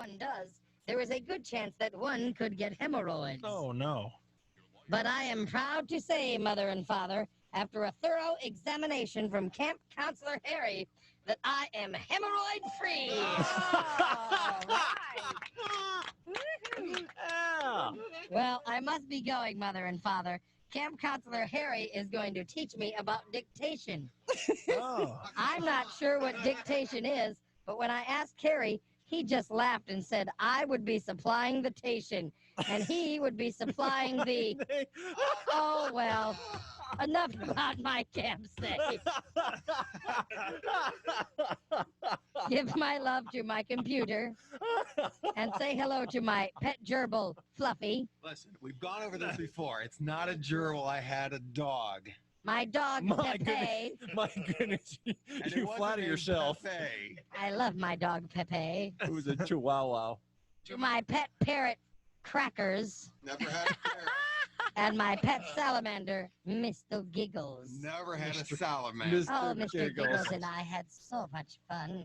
one does, there is a good chance that one could get hemorrhoids. Oh, no. But I am proud to say, Mother and Father, after a thorough examination from Camp Counselor Harry, that I am hemorrhoid-free. Yeah. Well, I must be going, Mother and Father. Camp Counselor Harry is going to teach me about dictation. Oh. I'm not sure what dictation is, but when I asked Harry, he just laughed and said I would be supplying the tation, and he would be supplying the... Oh, well, enough about my campsite. Give my love to my computer, and say hello to my pet gerbil, Fluffy. Listen, we've gone over this before. It's not a gerbil. I had a dog. My dog, My Pepe. My goodness. And it You wasn't flatter named yourself. Pepe. I love my dog, Pepe. It was a chihuahua. To my pet parrot, Crackers. Never had a parrot. And my pet salamander, Mr. Giggles. Never had a salamander. Oh, Mr. Giggles and I had so much fun.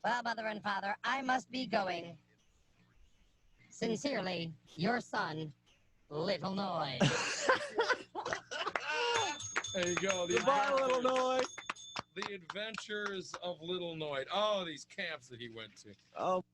Well, Mother and Father, I must be going. Sincerely, your son, Little Noise. There you go. Goodbye, little Noy. The Adventures of Little Noid. Oh, these camps that he went to. Oh.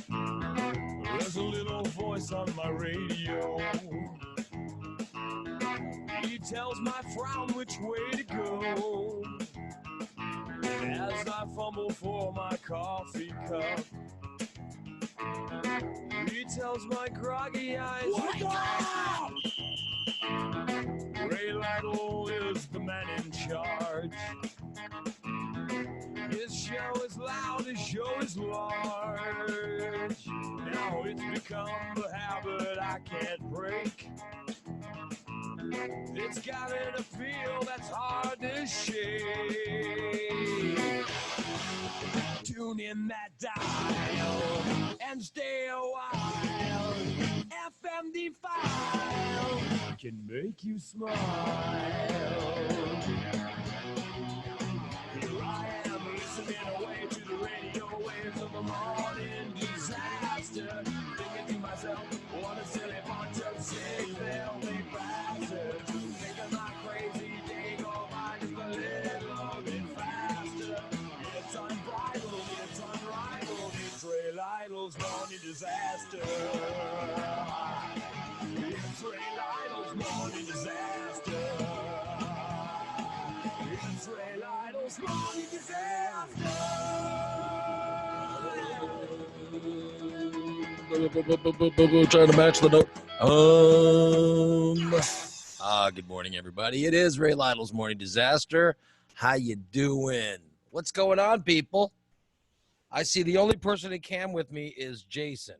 There's a little voice on my radio. He tells my frown which way to go. As I fumble for my coffee cup, he tells my groggy eyes, wake up! Ray Lytle is the man in charge. His show is loud, his show is large. Now it's become a habit I can't break. It's got an appeal that's hard to shake. Tune in that dial and stay a while. FMD file can make you smile. Here I am listening away to the radio waves of a morning disaster. Thinking to myself, what a silly bunch of sick filthy bastards. Making my crazy day go by just a little bit faster. It's unbridled, it's unrivaled. It's Ray Lytle's morning disaster. It's Ray Lytle's morning disaster. It's Ray Lytle's morning disaster. Trying to match the note. Good morning, everybody. It is Ray Lytle's Morning Disaster. How you doing? What's going on, people? I see the only person in cam with me is Jason.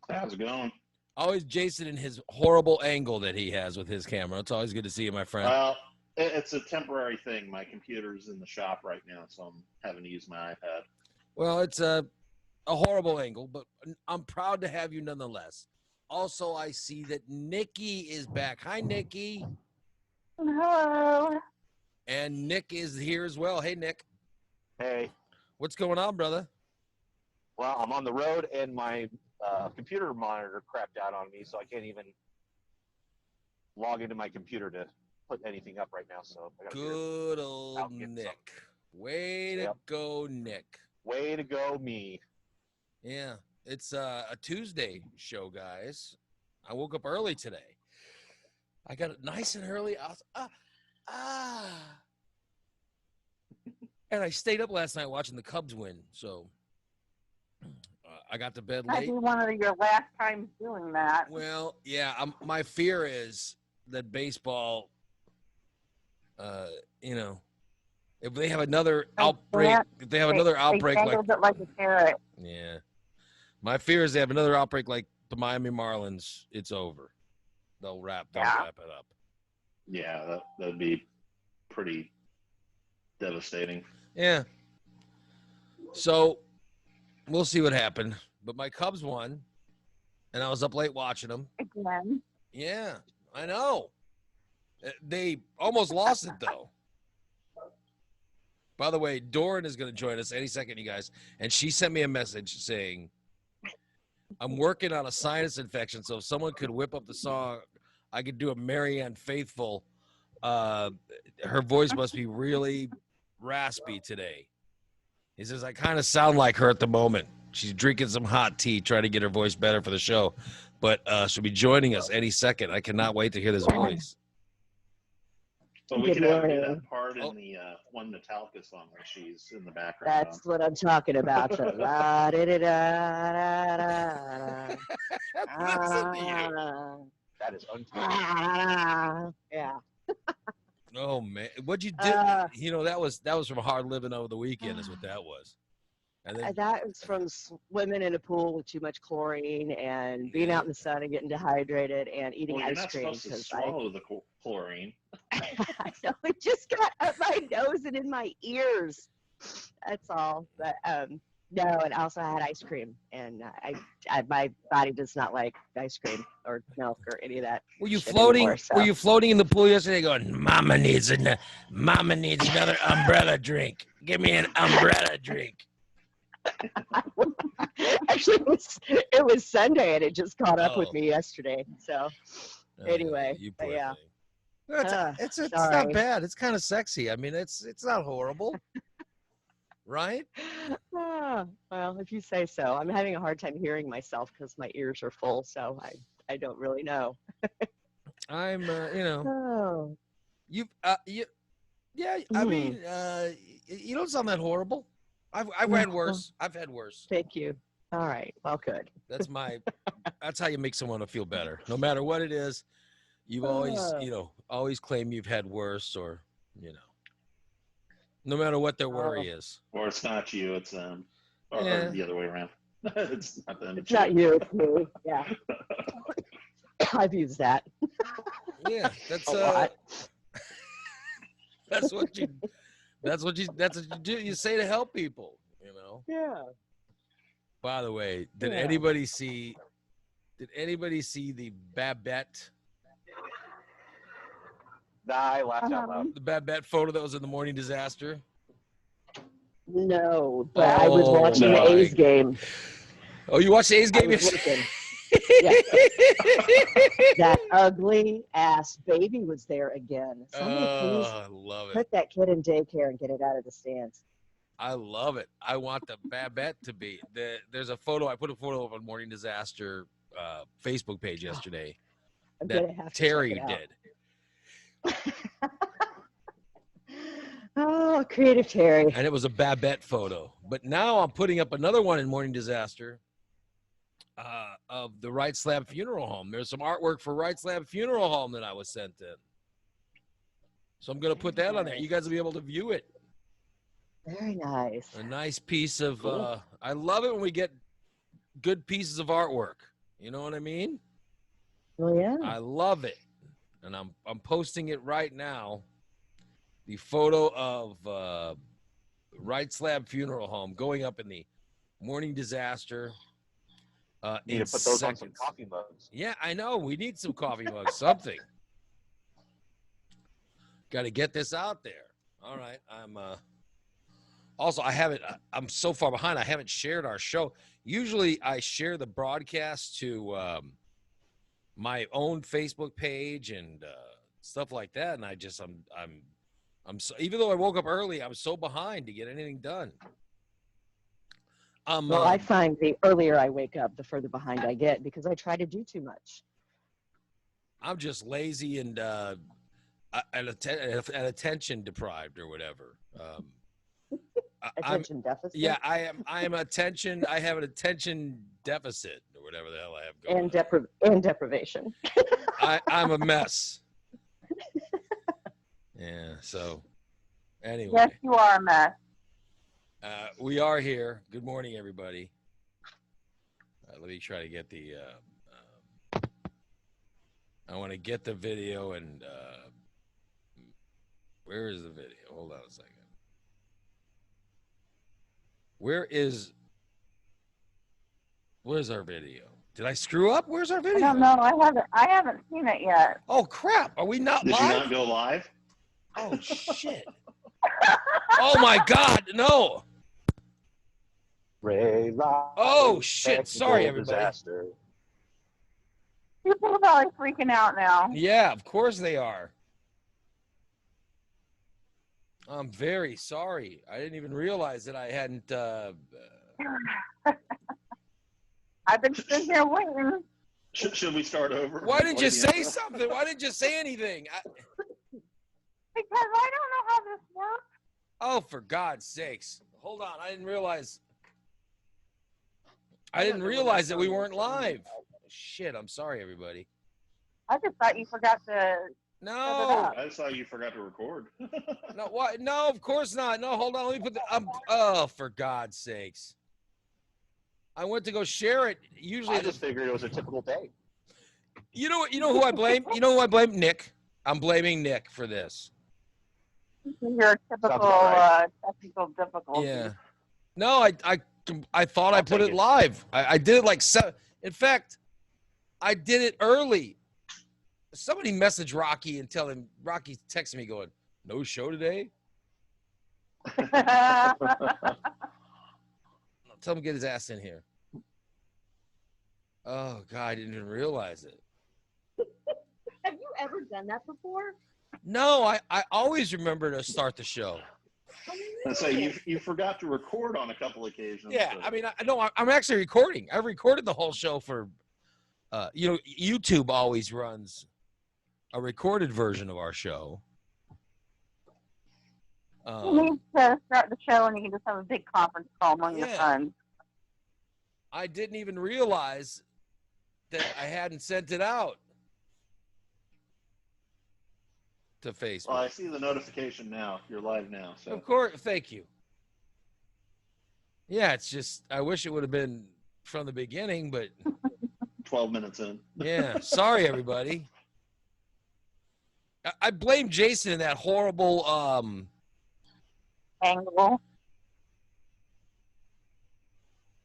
How's it going? Always Jason in his horrible angle that he has with his camera. It's always good to see you, my friend. Well, it's a temporary thing. My computer's in the shop right now, so I'm having to use my iPad. Well, it's a horrible angle, but I'm proud to have you nonetheless. Also, I see that Nikki is back. Hi, Nikki. Hello. And Nick is here as well. Hey, Nick. Hey, What's going on, brother? well, I'm on the road and my computer monitor crapped out on me, so I can't even log into my computer to put anything up right now. So I gotta Good old I'll get Nick. some. Way to Yep. go, Nick. way to go, me. Yeah, it's a Tuesday show, guys. I woke up early today. I got it nice and early. I was, and I stayed up last night watching the Cubs win. So I got to bed Might late. be one of your last times doing that. Well, yeah. My fear is that baseball, if they have another outbreak, if they have another outbreak They like handled it like a carrot. yeah, my fear is they have another outbreak like the Miami Marlins. It's over. They'll wrap it up. Yeah, that'd be pretty devastating. Yeah. So we'll see what happened. But my Cubs won, and I was up late watching them. Again. Yeah, I know. They almost lost it though. By the way, Doran is going to join us any second, you guys. And she sent me a message saying, I'm working on a sinus infection, so if someone could whip up the song, I could do a Marianne Faithful. Her voice must be really raspy today. He says, I kind of sound like her at the moment. She's drinking some hot tea, trying to get her voice better for the show. But she'll be joining us any second. I cannot wait to hear this voice. So we Good could have morning. that part in the one Metallica song where she's in the background. That's what I'm talking about. So, la, da, da, da, da, da, Listen to you. da, That is uncanny. da. Yeah. Oh man, what'd you do? You know, that was from hard living over the weekend. Is what that was. And then That was from swimming in a pool with too much chlorine and being out in the sun and getting dehydrated and eating Well, you're ice not cream. supposed to 'Cause swallow the chlorine. I know it just got up my nose and in my ears. That's all. But no, and also I had ice cream, and my body does not like ice cream or milk or any of that. were you shit floating? anymore, so. Were you floating in the pool yesterday, going, "Mama needs another umbrella drink. Give me an umbrella drink." Actually, it was Sunday, and it just caught up with Oh. me yesterday. So Anyway, you but poor yeah. thing. It's not sorry. bad. It's kind of sexy. I mean, it's not horrible, right? Well, if you say so. I'm having a hard time hearing myself because my ears are full, so I don't really know. I'm, you know, Oh, yeah. I mean, you don't sound that horrible. I've had No. worse. I've had worse. thank you. All right. Well, good. That's how you make someone feel better. No matter what it is, you always, Oh. always claim you've had worse, or, no matter what their worry Oh. is. Or it's not you, it's them. Or Yeah. the other way around. It's not them. It's not you, it's me. Yeah. I've used that Yeah, that's a lot. that's what you do. You say to help people, Yeah. By the way, did Yeah. anybody see the Babette Nah, I laughed out Uh-huh. loud. the Babette photo that was in the Morning Disaster? No, but I was Oh, watching no. the A's game. Oh, you watched the A's I game was yesterday? looking. That ugly ass baby was there again. Somebody please I love it. put that kid in daycare and get it out of the stands. I love it. I want the Babette to be. There's a photo. I put a photo up on Morning Disaster Facebook page yesterday. I'm That gonna have to Terry check it out. did. Oh, creative Terry. And it was a Babette photo. But now I'm putting up another one in Morning Disaster of the Right Slab Funeral Home. There's some artwork for Right Slab Funeral Home that I was sent in. So I'm going to put that on there. You guys will be able to view it. Very nice. A nice piece of, Cool. I love it when we get good pieces of artwork. You know what I mean? Well, yeah. I love it. And I'm posting it right now. The photo of Right Slab Funeral Home going up in the Morning Disaster. Need in to put those on some seconds. coffee mugs. Yeah, I know. We need some coffee mugs, something. Got to get this out there. All right. I'm also, I'm so far behind. I haven't shared our show. Usually I share the broadcast to my own Facebook page and stuff like that. And I'm so, even though I woke up early, I'm so behind to get anything done. Well, I find the earlier I wake up, the further behind I get because I try to do too much. I'm just lazy and attention deprived or whatever. Attention deficit. Yeah, I am attention. I have an attention deficit or whatever the hell I have going on. And deprivation. I'm a mess. Yeah. So anyway, Yes, you are a mess. we are here. Good morning, everybody. Let me try to get the. I want to get the video and where is the video? Hold on a second. Where's our video? Did I screw up? Where's our I video? don't know. I haven't seen it yet. Oh crap! Are we not Did you live? not go live? Oh shit! Oh my God! No! Ray Riley, Oh shit! Sorry, technical everybody. disaster. People are probably freaking out now. Yeah, of course they are. I'm very sorry. I didn't even realize that I hadn't. I've been sitting here waiting. Should we start over? Why didn't you Play the say intro? something? Why didn't you say anything? Because I don't know how this works. Oh, for God's sakes! Hold on, I didn't realize. I didn't realize that we weren't live. Shit! I'm sorry, everybody. I just thought you forgot to. No, I saw you forgot to record. no, what? No, of course not. No, hold on. Let me put the. Oh, for God's sakes! I went to go share it. Usually, I just figured it was a typical day. you know who I blame? You know who I blame? Nick. I'm blaming Nick for this. Your typical about right. technical difficulty. Yeah. No, I thought I I'll put take it it. live. I did it like seven. In fact, I did it early. Somebody message Rocky and tell him. Rocky texted me going, "No show today." Tell him to get his ass in here. Oh God, I didn't even realize it. Have you ever done that before? No, I always remember to start the show. And so you forgot to record on a couple occasions. Yeah, but- I mean, I'm actually recording. I recorded the whole show for, YouTube always runs a recorded version of our show. You need to start the show and you can just have a big conference call among your Yeah. friends. I didn't even realize that I hadn't sent it out to Facebook. Well, I see the notification now. You're live now. So Of course, thank you. Yeah, it's just I wish it would have been from the beginning, but 12 minutes in. yeah, sorry everybody. I blame Jason in that horrible Angle.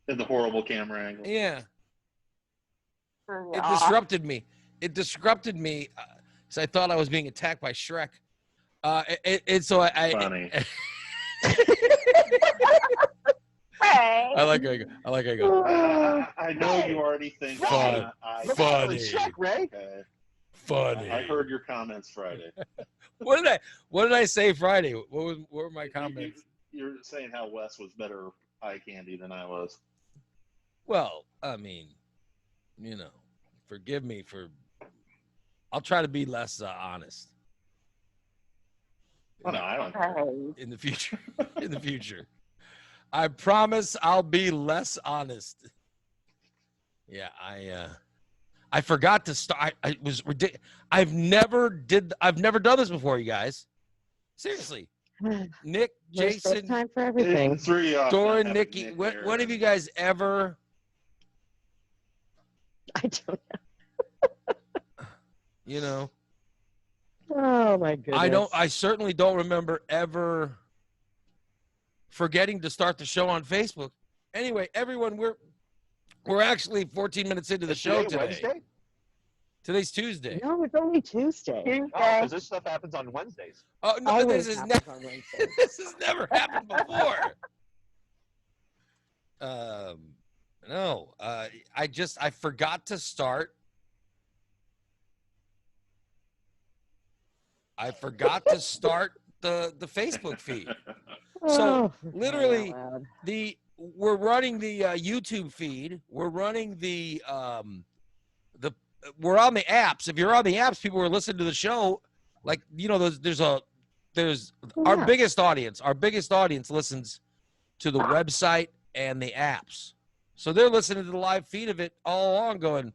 In the horrible camera angle. yeah, For it the off. disrupted me. It disrupted me because I thought I was being attacked by Shrek. And so I Funny. Hey. I like how I go. I know you already think Fun. Funny. Check, Ray. Okay. Funny. I heard your comments Friday. What did I say Friday? What were my comments? You're saying how Wes was better eye candy than I was. Well, I mean, forgive me for. I'll try to be less honest. Oh, no, I don't. Hey. In the future. In the future, I promise I'll be less honest. Yeah, I forgot to start. I was ridiculous. I've never done this before, you guys. Seriously, Nick, There's first Jason, time for everything. It threw you off. Dora, not having Nikki. Nick When there. have you guys ever? I don't You know, know. Oh my goodness. I certainly don't remember ever forgetting to start the show on Facebook. Anyway, everyone, we're actually 14 minutes into the Is show today today. Wednesday? Today's Tuesday. No, it's only Tuesday. Oh, Tuesday. because this stuff happens on Wednesdays. Oh no, Always this is happens never on Wednesday. this has never happened before. No, I forgot to start. I forgot to start the Facebook feed. So, Oh, for crying literally, out loud. We're running the YouTube feed. We're running we're on the apps. If you're on the apps, people are listening to the show. Like, there's our Yeah. biggest audience. Our biggest audience listens to the website and the apps. So they're listening to the live feed of it all along going,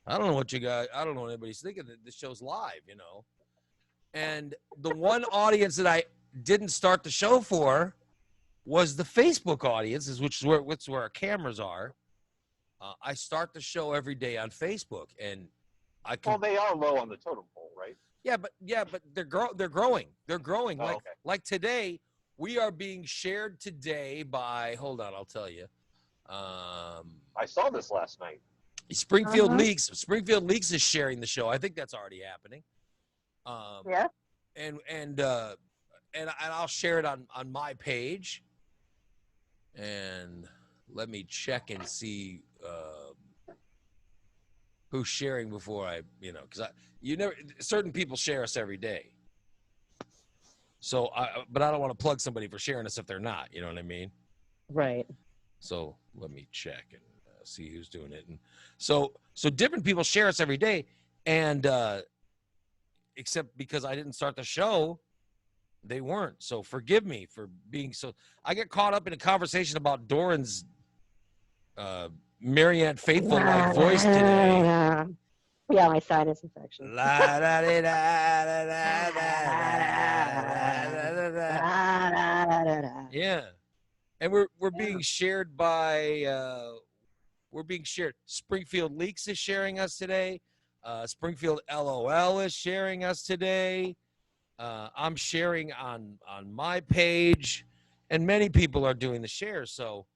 I don't know what anybody's thinking that this show's live, And the one audience that I didn't start the show for was the Facebook audience, which is where our cameras are. I start the show every day on Facebook, and I can. Well, they are low on the totem pole, right? Yeah, but they're growing. They're growing. Oh, Like okay. like today, We are being shared today by, hold on, I'll tell you. I saw this last night. Springfield Leaks. Springfield Leaks is sharing the show. I think that's already happening. Yeah. And I'll share it on my page. And let me check and see who's sharing before I, because certain people share us every day. So, but I don't want to plug somebody for sharing us if they're not. You know what I mean? Right. So let me check and see who's doing it. And so different people share us every day, and except because I didn't start the show, they weren't. So forgive me for being so. I get caught up in a conversation about Doran's Marianne Faithful-like voice today. Yeah, my sinus infection. Yeah, and we're being shared by Springfield Leaks is sharing us today. Springfield LOL is sharing us today. I'm sharing on my page, and many people are doing the share. So,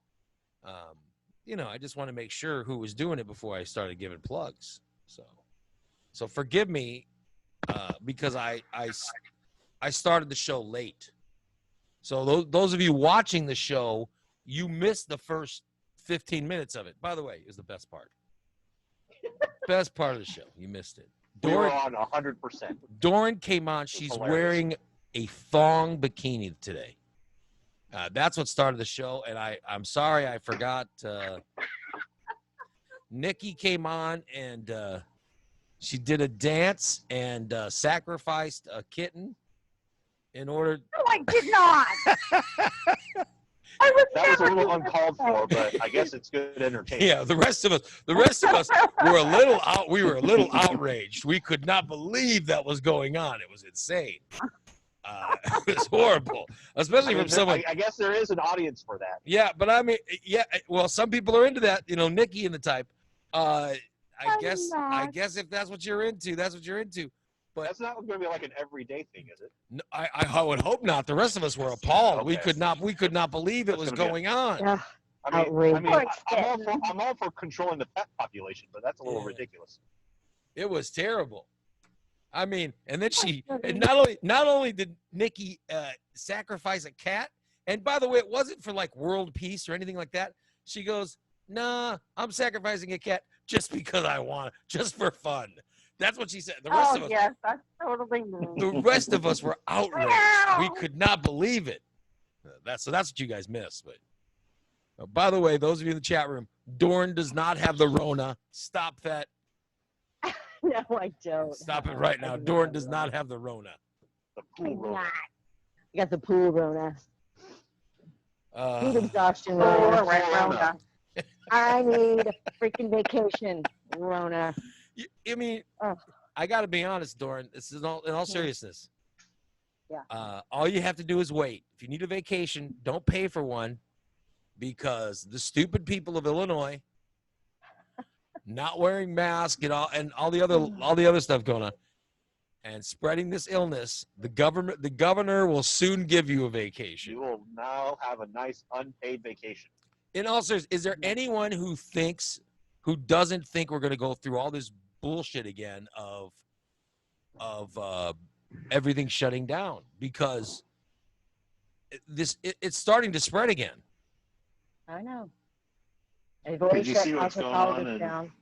I just want to make sure who was doing it before I started giving plugs. So forgive me because I started the show late. So those of you watching the show, you missed the first 15 minutes of it. By the way, it was the best part. Best part of the show. You missed it. We were on 100%. Doran came on. She's hilarious. wearing a thong bikini today. That's what started the show, and I'm sorry I forgot. Nikki came on, and she did a dance and sacrificed a kitten in order. No, I did not. I was That was a never little doing uncalled that. for, but I guess it's good entertainment. Yeah, the rest of us were a little out. We were a little outraged. We could not believe that was going on. It was insane. It was horrible, especially from someone. I guess there is an audience for that. Yeah, but I mean, yeah. Well, some people are into that. Nikki and the type. I guess if that's what you're into, that's what you're into. But That's not going to be like an everyday thing, is it? no, I would hope not. The rest of us were appalled. We Okay. could not believe it That's was gonna be going on. Yeah. I mean, Outrageous. I'm all for controlling the pet population, but that's a little Yeah. ridiculous. It was terrible. I mean, and then and not only did Nikki sacrifice a cat, and by the way, it wasn't for like world peace or anything like that. She goes, "Nah, I'm sacrificing a cat just because I want, just for fun." That's what she said. The rest of us, yes, that's totally me. the rest of us were outraged. We could not believe it. That's what you guys missed. But by the way, those of you in the chat room, Doran does not have the Rona. Stop that. No, I don't. Stop it right now. Doran does not have the Rona. The pool room. You got the pool Rona. Food Uh, exhaustion Oh, Rona. right, Rona. I need a freaking vacation Rona. I mean, Ugh. I got to be honest, Doran. This is in all seriousness. Yeah. All you have to do is wait. If you need a vacation, don't pay for one, because the stupid people of Illinois not wearing masks and all the other stuff going on and spreading this illness, the governor will soon give you a vacation. You will now have a nice unpaid vacation. In all seriousness, is there anyone who doesn't think we're going to go through all this bullshit again of everything shutting down? Because it's starting to spread again. I know. They've already Did you shut see what's going cosmetologists on down.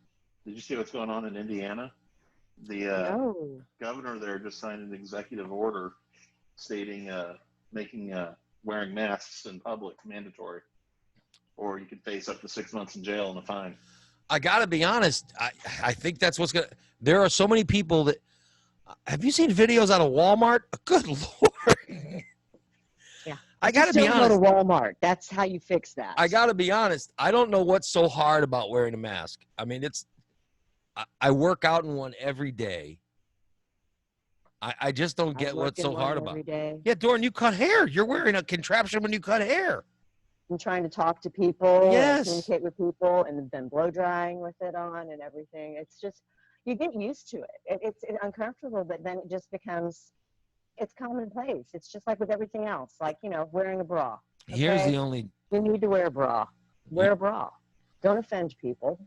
Did you see what's going on in Indiana? The No. governor there just signed an executive order stating making wearing masks in public mandatory, or you could face up to 6 months in jail and a fine. I got to be honest. I think that's what's going to. There are so many people that. Have you seen videos out of Walmart? Good Lord. Yeah. I got to Just be don't honest. go to Walmart. That's how you fix that. I got to be honest. I don't know what's so hard about wearing a mask. I mean, I work out in one every day. I just don't get what's so hard about it. Day. Yeah, Doran, you cut hair. You're wearing a contraption when you cut hair. I'm trying to talk to people, Yes. and communicate with people, and then blow drying with it on and everything. It's just, you get used to it. It's uncomfortable, but then it just becomes it's commonplace. It's just like with everything else, like, you know, wearing a bra. Here's Okay? the only. You need to wear a bra. Wear a bra. Don't offend people.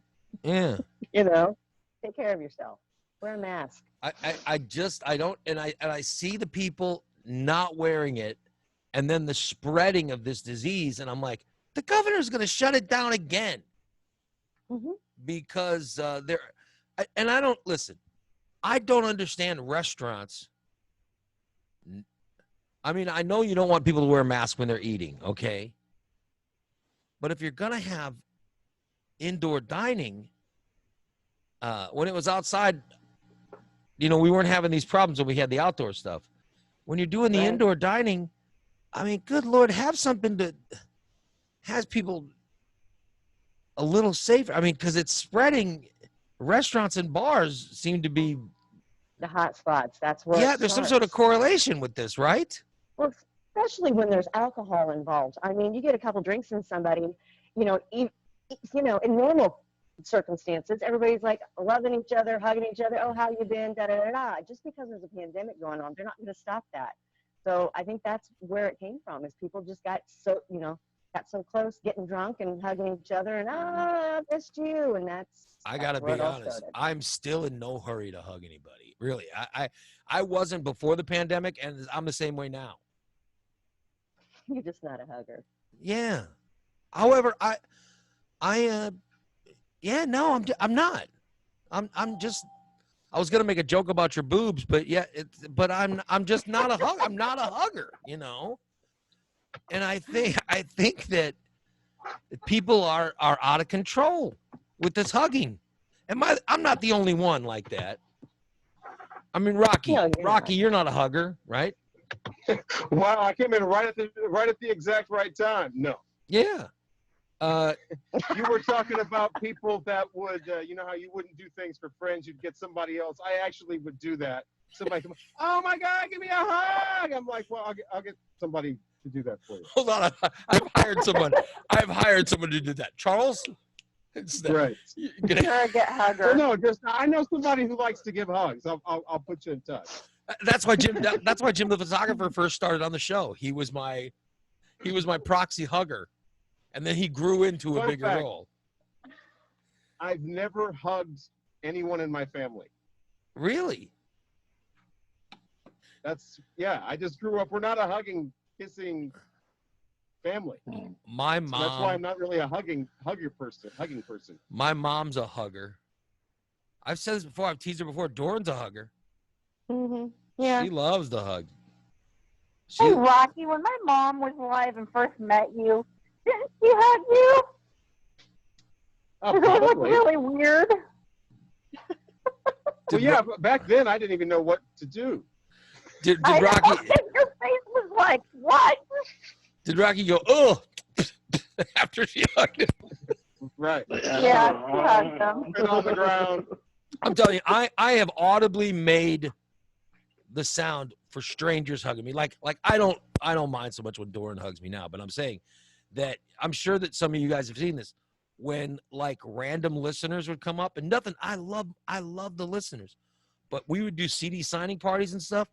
Yeah. You know, take care of yourself. Wear a mask. I don't, and I see the people not wearing it, and then the spreading of this disease, and I'm like, the governor's going to shut it down again because and I don't listen. I don't understand restaurants. I mean, I know you don't want people to wear masks when they're eating, okay? But if you're going to have indoor dining, when it was outside, you know, we weren't having these problems when we had the outdoor stuff. When you're doing the indoor dining, I mean, good Lord, have something that has people a little safer. I mean, because it's spreading. Restaurants and bars seem to be the hot spots. That's where there's some sort of correlation with this, right? Well, especially when there's alcohol involved. I mean, you get a couple drinks in somebody, you know, in normal circumstances, everybody's like loving each other, hugging each other. Oh, how you been? Da da da da. Just because there's a pandemic going on, they're not going to stop that. So I think that's where it came from. Is people just got so close, getting drunk and hugging each other, and I missed you, and that's. I gotta be honest. I'm still in no hurry to hug anybody. Really, I wasn't before the pandemic, and I'm the same way now. You're just not a hugger. Yeah. However, I'm not. I'm just. I was gonna make a joke about your boobs, but but I'm just not a hug. I'm not a hugger, you know. And I think that people are out of control with this hugging. I'm not the only one like that. I mean, Rocky, you're not a hugger, right? Wow, I came in right at the exact right time. No. Yeah. You were talking about people that would, you know how you wouldn't do things for friends, you'd get somebody else. I actually would do that. Somebody come, oh my God, give me a hug. I'm like, well, I'll get somebody to do that for you. Hold on, I've hired someone. I've hired someone to do that. Charles. Right. You're a get hugger. Well, no, I know somebody who likes to give hugs. I'll put you in touch. That's why Jim. That's why Jim the photographer first started on the show. He was my proxy hugger, and then he grew into a bigger role. I've never hugged anyone in my family. Really? I just grew up. We're not a hugging, kissing family. My mom. So that's why I'm not really a hugging person. My mom's a hugger. I've said this before. I've teased her before. Doran's a hugger. Mm-hmm. Yeah. She loves the hug. Hey, Rocky, when my mom was alive and first met you, didn't she hug you? Oh, Does it look probably. really weird? Well, yeah, but back then I didn't even know what to do. Did I know, Rocky? your face was like, what? Did Rocky go, oh, after she hugged him? Right. Yeah, she hugged him. Spit on the ground. I'm telling you, I have audibly made the sound for strangers hugging me. Like I don't mind so much when Doran hugs me now, but I'm saying that I'm sure that some of you guys have seen this when like random listeners would come up and nothing. I love the listeners, but we would do CD signing parties and stuff.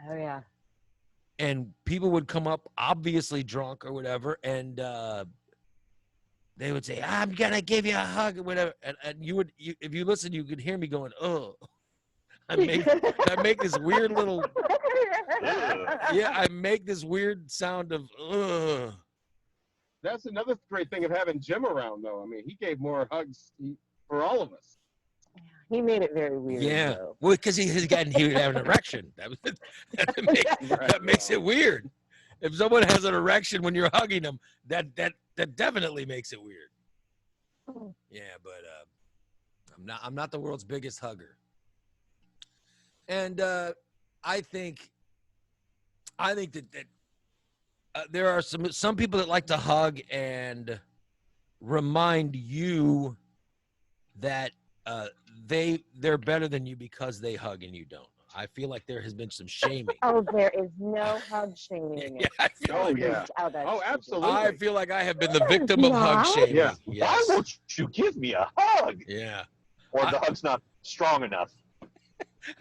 Oh yeah. And people would come up, obviously drunk or whatever, and they would say, "I'm gonna give you a hug," or whatever. And if you listen, you could hear me going, "Oh." I make this weird little. Yeah, I make this weird sound of. Ugh. That's another great thing of having Jim around, though. I mean, he gave more hugs for all of us. He made it very weird. Yeah, though. well, because he would have an erection. That makes it weird. If someone has an erection when you're hugging them, that definitely makes it weird. Yeah, but I'm not the world's biggest hugger, and I think that there are some people that like to hug and remind you that they're better than you because they hug and you don't. I feel like there has been some shaming. Oh, there is no hug shaming. Yeah, I feel Oh, absolutely. I feel like I have been the victim of hug shaming. Yeah. Yes. Why won't you give me a hug? Yeah. Or the hug's not strong enough.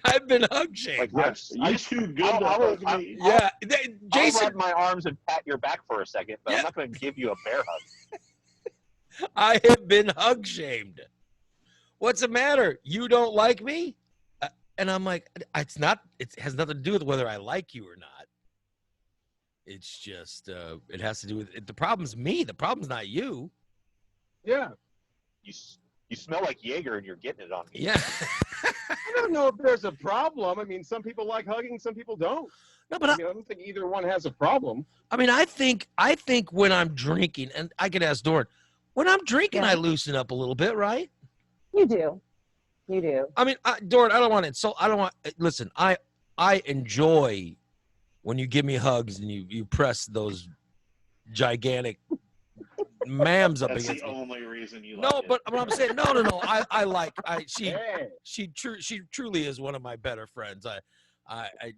I've been hug shamed. Like, Yes, you too good to I'll- hug me. Yeah, I'll Jason, rub my arms and pat your back for a second, but Yeah. I'm not going to give you a bear hug. I have been hug shamed. What's the matter? You don't like me? And I'm like, it's not. It has nothing to do with whether I like you or not. It's just, it has to do with the problem's me. The problem's not you. Yeah. You smell like Jaeger and you're getting it on me. Yeah. I don't know if there's a problem. I mean, some people like hugging, some people don't. No, but I don't think either one has a problem. I mean, I think when I'm drinking, and I could ask Doran, when I'm drinking, Yeah. I loosen up a little bit, right? You do. You do. I mean, Doran, I don't want to insult. I don't want. Listen, I enjoy when you give me hugs and you press those gigantic mams up That's against the me. only reason you No, like but I'm saying no. Hey. She truly is one of my better friends.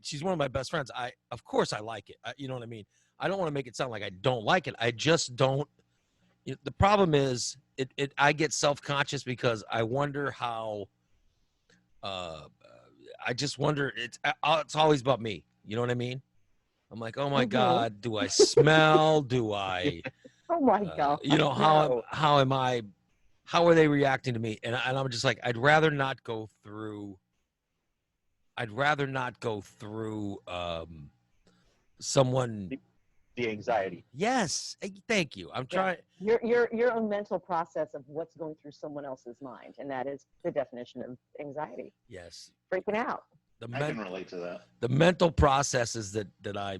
She's one of my best friends. Of course I like it. You know what I mean? I don't want to make it sound like I don't like it. I just don't. The problem is I get self-conscious because I wonder how. I just wonder. It's always about me. You know what I mean? I'm like, oh my Mhm. God, do I smell? Do I? Oh my God. You know, No. how am I? How are they reacting to me? And I'm just like, I'd rather not go through someone. The anxiety. Yes, thank you. I'm trying. Your own mental process of what's going through someone else's mind, and that is the definition of anxiety. Yes, Freaking out. the I can relate to that. the mental processes that I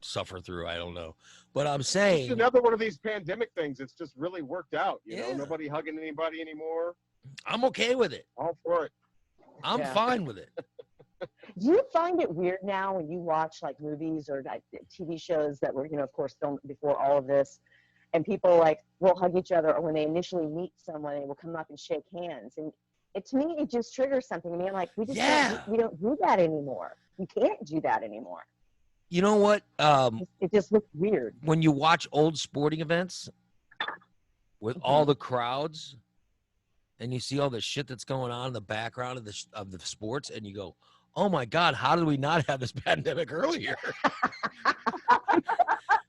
suffer through. I don't know, but I'm It's saying another one of these pandemic things. It's just really worked out. You know, Yeah. nobody hugging anybody anymore. I'm okay with it. All for it. I'm Yeah. fine with it. Do you find it weird now when you watch like movies or like TV shows that were, of course, filmed before all of this, and people like will hug each other, or when they initially meet someone, they will come up and shake hands, and to me, it just triggers something in me. I'm like, we just Yeah. we don't do that anymore. We can't do that anymore. You know what? It just looks weird. When you watch old sporting events with all the crowds, and you see all the shit that's going on in the background of the sports, and you go, "Oh my God, how did we not have this pandemic earlier?"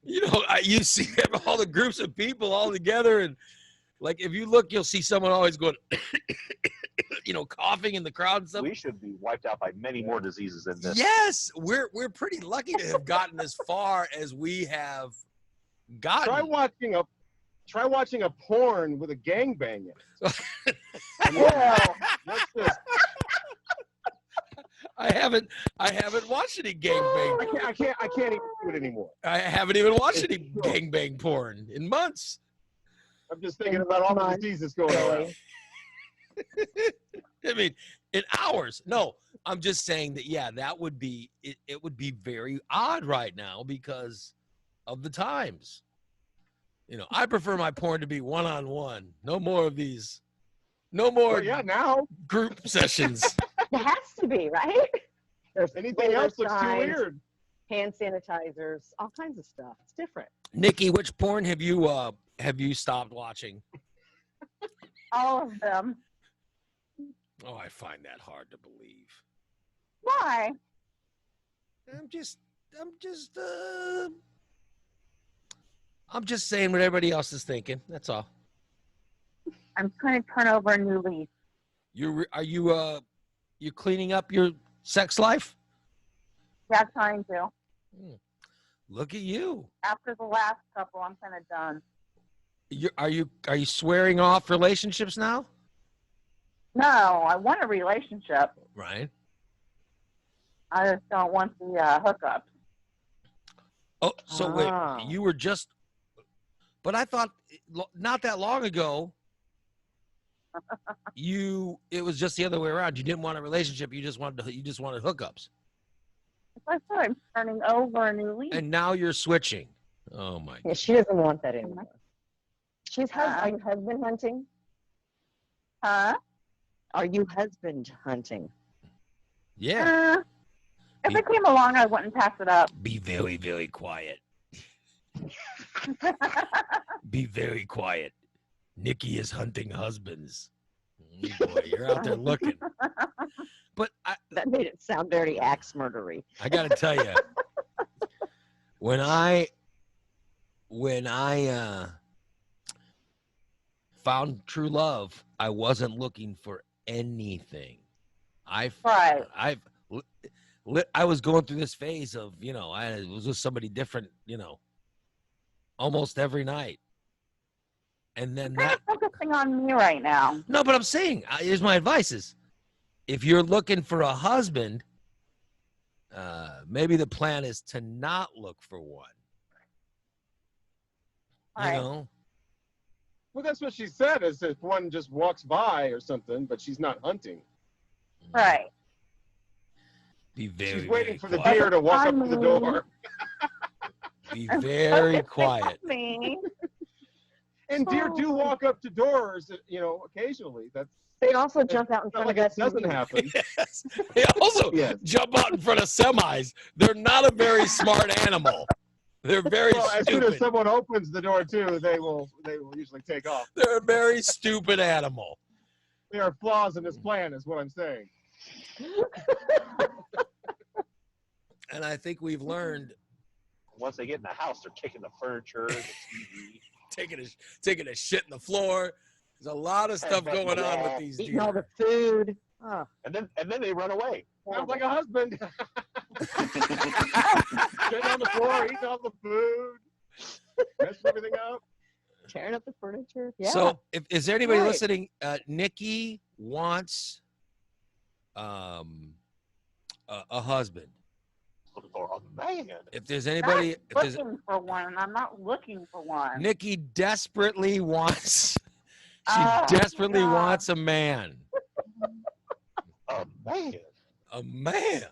You see all the groups of people all together, and like if you look, you'll see someone always going, coughing in the crowd and stuff. We should be wiped out by many more diseases than this. Yes, we're pretty lucky to have gotten as far as we have gotten. Try watching a porn with a gangbang in it. That's just, I haven't watched any gangbang. I can't even do it anymore. I haven't even watched any gangbang porn in months. I'm just thinking about all the diseases going around. I mean, in hours. No, I'm just saying that. Yeah, that would be it would be very odd right now because of the times. I prefer my porn to be one-on-one. No more of these. No more. Now group sessions. It has to be, right? There's Anything else looks too signs, weird. hand sanitizers, all kinds of stuff. It's different. Nikki, which porn have you stopped watching? All of them. Oh, I find that hard to believe. Why? I'm just saying what everybody else is thinking. That's all. I'm trying to turn over a new leaf. You cleaning up your sex life? Yeah, trying to. Look at you. After the last couple, I'm kind of done. Are you swearing off relationships now? No, I want a relationship. Right. I just don't want the hookup. Oh, so wait, you were just. But I thought not that long ago. It was just the other way around. You didn't want a relationship. You just wanted hookups. I said I'm turning over a new leaf. And now you're switching. Oh my. Yeah, she doesn't want that anymore. Are you husband hunting? Huh? Are you husband hunting? Yeah. If it came along, I wouldn't pass it up. Be very, very quiet. Be very quiet. Nikki is hunting husbands. Boy, you're out there looking. But That made it sound very axe murdery. I got to tell you, when I found true love, I wasn't looking for anything. I was going through this phase of, I was with somebody different, almost every night. And then You're kind of focusing on me right now. No, but I'm saying, here's my advice is, if you're looking for a husband, maybe the plan is to not look for one. Right. Well, that's what she said, is if one just walks by or something, but she's not hunting. Right. Be very, She's waiting for the quiet. deer to walk up to the door. Be very quiet. Me. And deer do walk up to doors, occasionally. They also jump out in It's front not like of it us. doesn't happen. Yes. They also jump out in front of semis. They're not a very smart animal. They're very Well, as soon stupid. as someone opens the door too, they will usually take off. They're a very stupid animal. There are flaws in this plan, is what I'm saying. And I think we've learned Once they get in the house, they're kicking the furniture, the TV. taking a shit in the floor. There's a lot of stuff going on with these Eating all deer. the food. Oh. And then they run away. Sounds like a husband. Sitting on the floor, eating all the food, messing everything up. Tearing up the furniture. Yeah. So, is there anybody Right. listening? Nikki wants a husband. Oh, man. If there's anybody, I'm looking for one. I'm not looking for one. Nikki desperately wants. She Oh, desperately God. wants a man. Oh, man. A man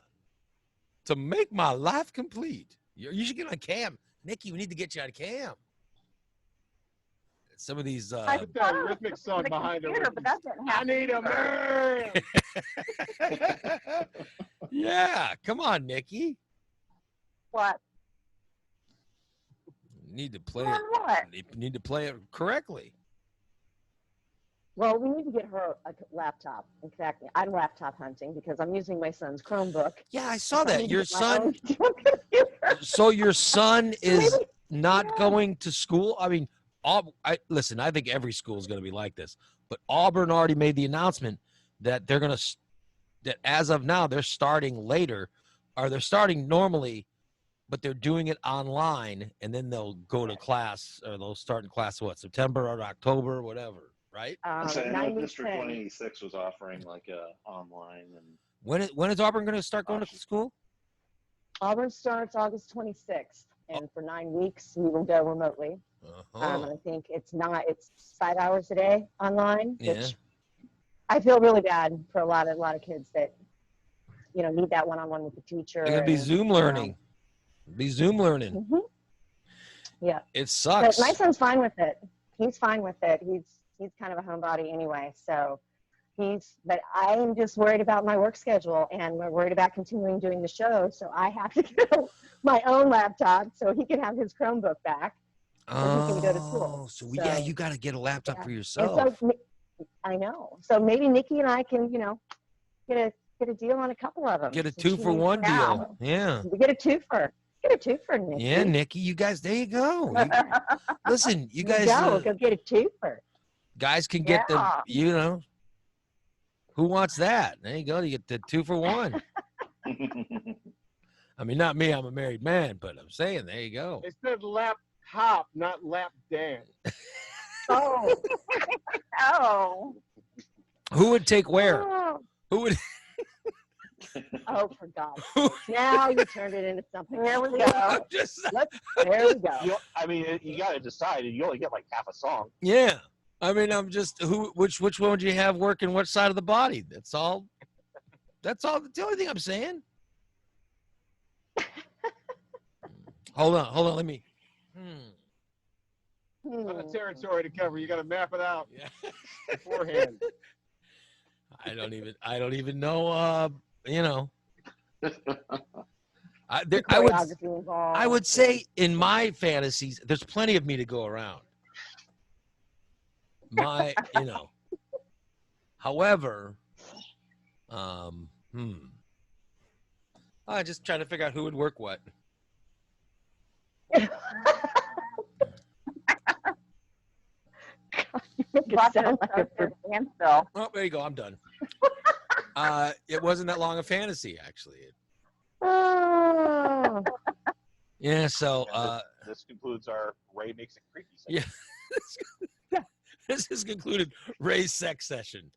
to make my life complete. You should get on cam, Nikki. We need to get you on cam. Some of these. Put that rhythmic song The behind her. computer, but that didn't I happen. need a man. Yeah, come on, Nikki. What? You need to play On it. what? You need to play it correctly. Well, we need to get her a laptop. In fact, I'm laptop hunting because I'm using my son's Chromebook. Yeah, I saw I that. need to Your get my son. own computer. So your son is maybe- not yeah. going to school. I mean, listen. I think every school is going to be like this. But Auburn already made the announcement that they're going to, that as of now they're starting later, or they're starting normally, but they're doing it online, and then they'll go to class, or they'll start in class September or October, whatever. Right? I know 90, District 10. 186 was offering like online and When is Auburn going to start going to school? Auburn starts August 26th, and for 9 weeks we will go remotely. Uh-huh. And I think it's 5 hours a day online, Yeah. which I feel really bad for a lot of kids that need that one-on-one with the teacher. They're going to be and, Zoom learning. Be Zoom learning. Mhm. Yeah. It But sucks. my son's fine with it. He's fine with it. He's kind of a homebody anyway, so but I'm just worried about my work schedule, and we're worried about continuing doing the show, so I have to get my own laptop so he can have his Chromebook back. he can go to school. So you got to get a laptop for yourself. And so I know. So maybe Nikki and I can, get a deal on a couple of them. Get a So she 2-for-1 needs to deal. Yeah. We get a twofer. Get a twofer, Nikki. Yeah, Nikki, you guys, there you go. Listen, you guys, go get a twofer. guys can get Yeah. who wants that? There you go. You get the 2-for-1. I mean, not me. I'm a married man, but I'm saying, there you go. They said lap hop, not lap dance. Oh. Oh. Who would take where? Oh, Who would? oh, for God's sake. Now you turned it into something. There we I'm go. just, There we go. You got to decide, and you only get like half a song. yeah. I mean, I'm just which one would you have working what side of the body? That's all. That's all. The only thing I'm saying. Hold on. Let me. A lot of territory to cover. You got to map it out Yeah. beforehand. I don't even know. I would say in my fantasies, there's plenty of me to go around. However, I just trying to figure out who would work what. It sounds like a standstill. Oh, there you go. I'm done. It wasn't that long a fantasy, actually. Oh. Yeah. So, This concludes our Ray Makes It Creepy segment. yeah. This has concluded Ray's sex session.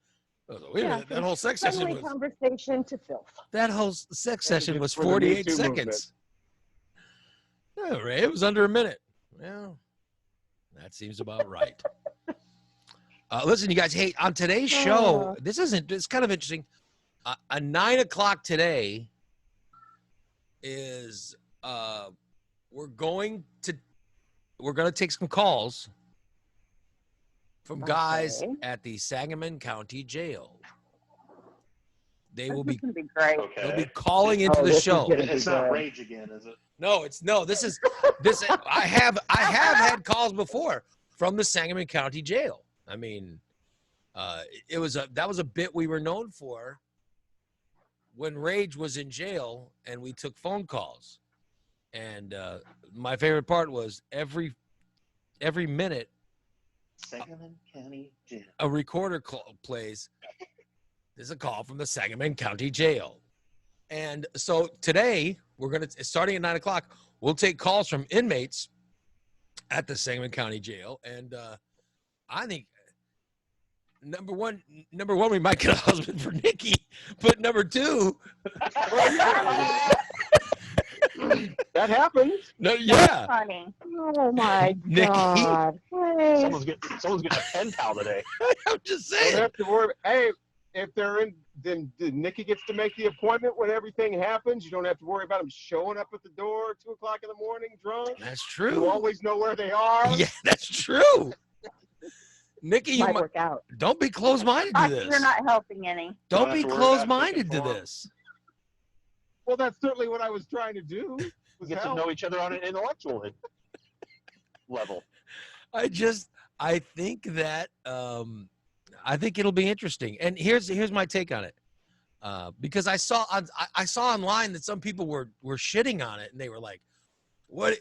Oh, wait a Yeah, minute. That whole sex session Friendly was conversation to filth. that whole sex Thank session you was for the Me 48 Too seconds. Yeah, Ray, it was under a minute. Well, that seems about right. Listen, you guys. Hey, on today's show, it's kind of interesting. 9 o'clock today is we're going to take some calls from guys Okay. at the Sangamon County Jail. They will This be is gonna be great. they'll be Okay. calling into the this is show. gonna It's not Rage again, is it? No, this is I have had calls before from the Sangamon County Jail. I mean, that was a bit we were known for when Rage was in jail and we took phone calls. And my favorite part was every minute Sangamon County Jail. a recorder plays. There's a call from the Sangamon County Jail. And so today, starting at 9 o'clock, we'll take calls from inmates at the Sangamon County Jail. And I think, number one, we might get a husband for Nikki. But number two, That happens. no, yeah. Funny. Oh my Nikki. God. Hey. Someone's getting a pen pal today. I'm just Don't saying. have to worry. Hey, if they're in, then Nikki gets to make the appointment when everything happens. You don't have to worry about them showing up at the door at 2 o'clock in the morning drunk. That's You true. always know where they are. Yeah, that's true. Nikki, you Might work out. don't be closed-minded to this. You're not helping any. Don't Don't be have to worry about closed-minded to cooking for 'em. this. Well, that's certainly what I was trying to do. We was get to help. know each other on an intellectual level. I think that I think it'll be interesting. And here's my take on it. Because I saw online that some people were shitting on it and they were like, what,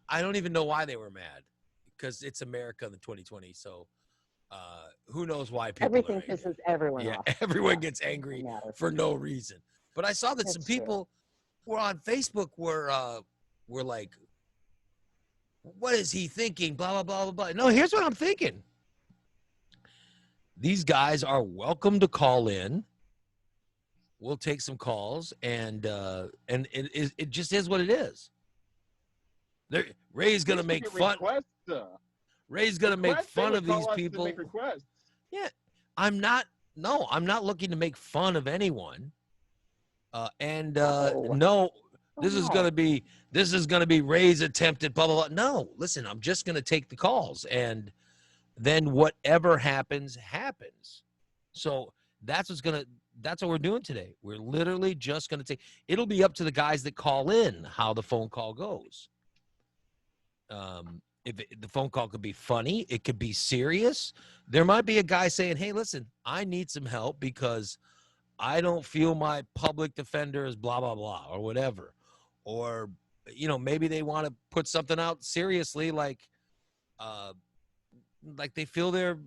I don't even know why they were mad, because it's America in the 2020. So who knows why people Everything are angry. pisses everyone Yeah, off. everyone gets angry Doesn't matter. for no reason. But I saw that some That's true. people were on Facebook were like, what is he thinking? Blah, blah, blah, blah, blah. No, here's what I'm thinking. These guys are welcome to call in. We'll take some calls, and it just is what it is. Ray's gonna make fun. Ray's gonna make fun of these people. Make requests. Yeah, I'm not looking to make fun of anyone. No, this is gonna be Ray's attempt at blah blah blah. No, listen, I'm just gonna take the calls, and then whatever happens. So that's what we're doing today. We're literally just gonna take. It'll be up to the guys that call in how the phone call goes. The phone call could be funny, it could be serious. There might be a guy saying, hey, listen, I need some help because I don't feel my public defender is blah, blah, blah, or whatever. Or, maybe they want to put something out seriously, like they feel they're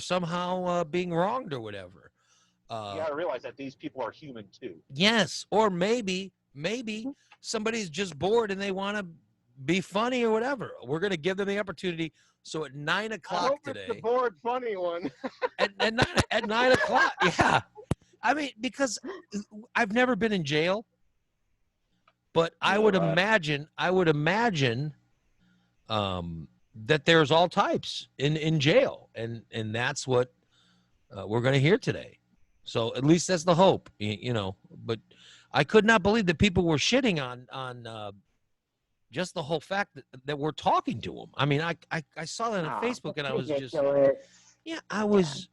somehow being wronged or whatever. You gotta realize that these people are human too. Yes. Or maybe somebody's just bored and they want to be funny or whatever. We're going to give them the opportunity. So at 9 I o'clock hope today, it's the bored funny one. at 9 o'clock. Yeah. I mean, because I've never been in jail, but I would imagine that there's all types in jail. And that's what we're going to hear today. So at least that's the hope, but I could not believe that people were shitting on just the whole fact that we're talking to them. I mean, I saw that on Facebook and I was just,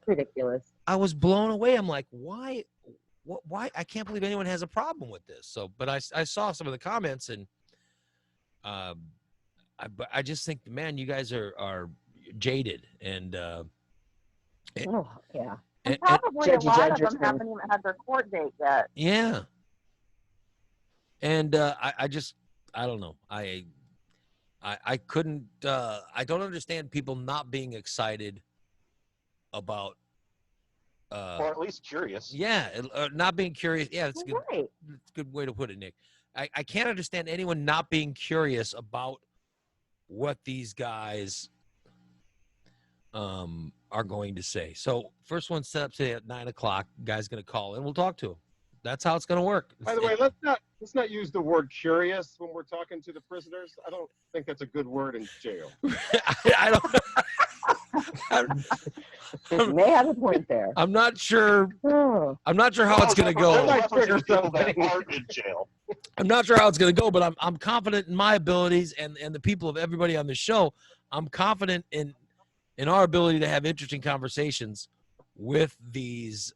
ridiculous. I was blown away. I'm like, why? I can't believe anyone has a problem with this. So, but I saw some of the comments and I just think, man, you guys are jaded and Oh, yeah. And And- probably a Judgy lot of Judger's them haven't even had their court date yet. yeah. And I just, I don't know. I couldn't, I don't understand people not being excited about, Or at least curious. yeah, not being curious. Yeah, it's good. Right. It's a good way to put it, Nick. I can't understand anyone not being curious about what these guys are going to say. So first one set up today at 9:00. Guy's going to call and we'll talk to him. That's how it's going to work. By the way, let's not use the word curious when we're talking to the prisoners. I don't think that's a good word in jail. I don't. You may have a point there. I'm not sure. Oh. I'm not sure how it's going to go. That might trigger People that something. are in jail. I'm not sure how it's going to go, but I'm confident in my abilities and the people of everybody on the show. I'm confident in our ability to have interesting conversations with these,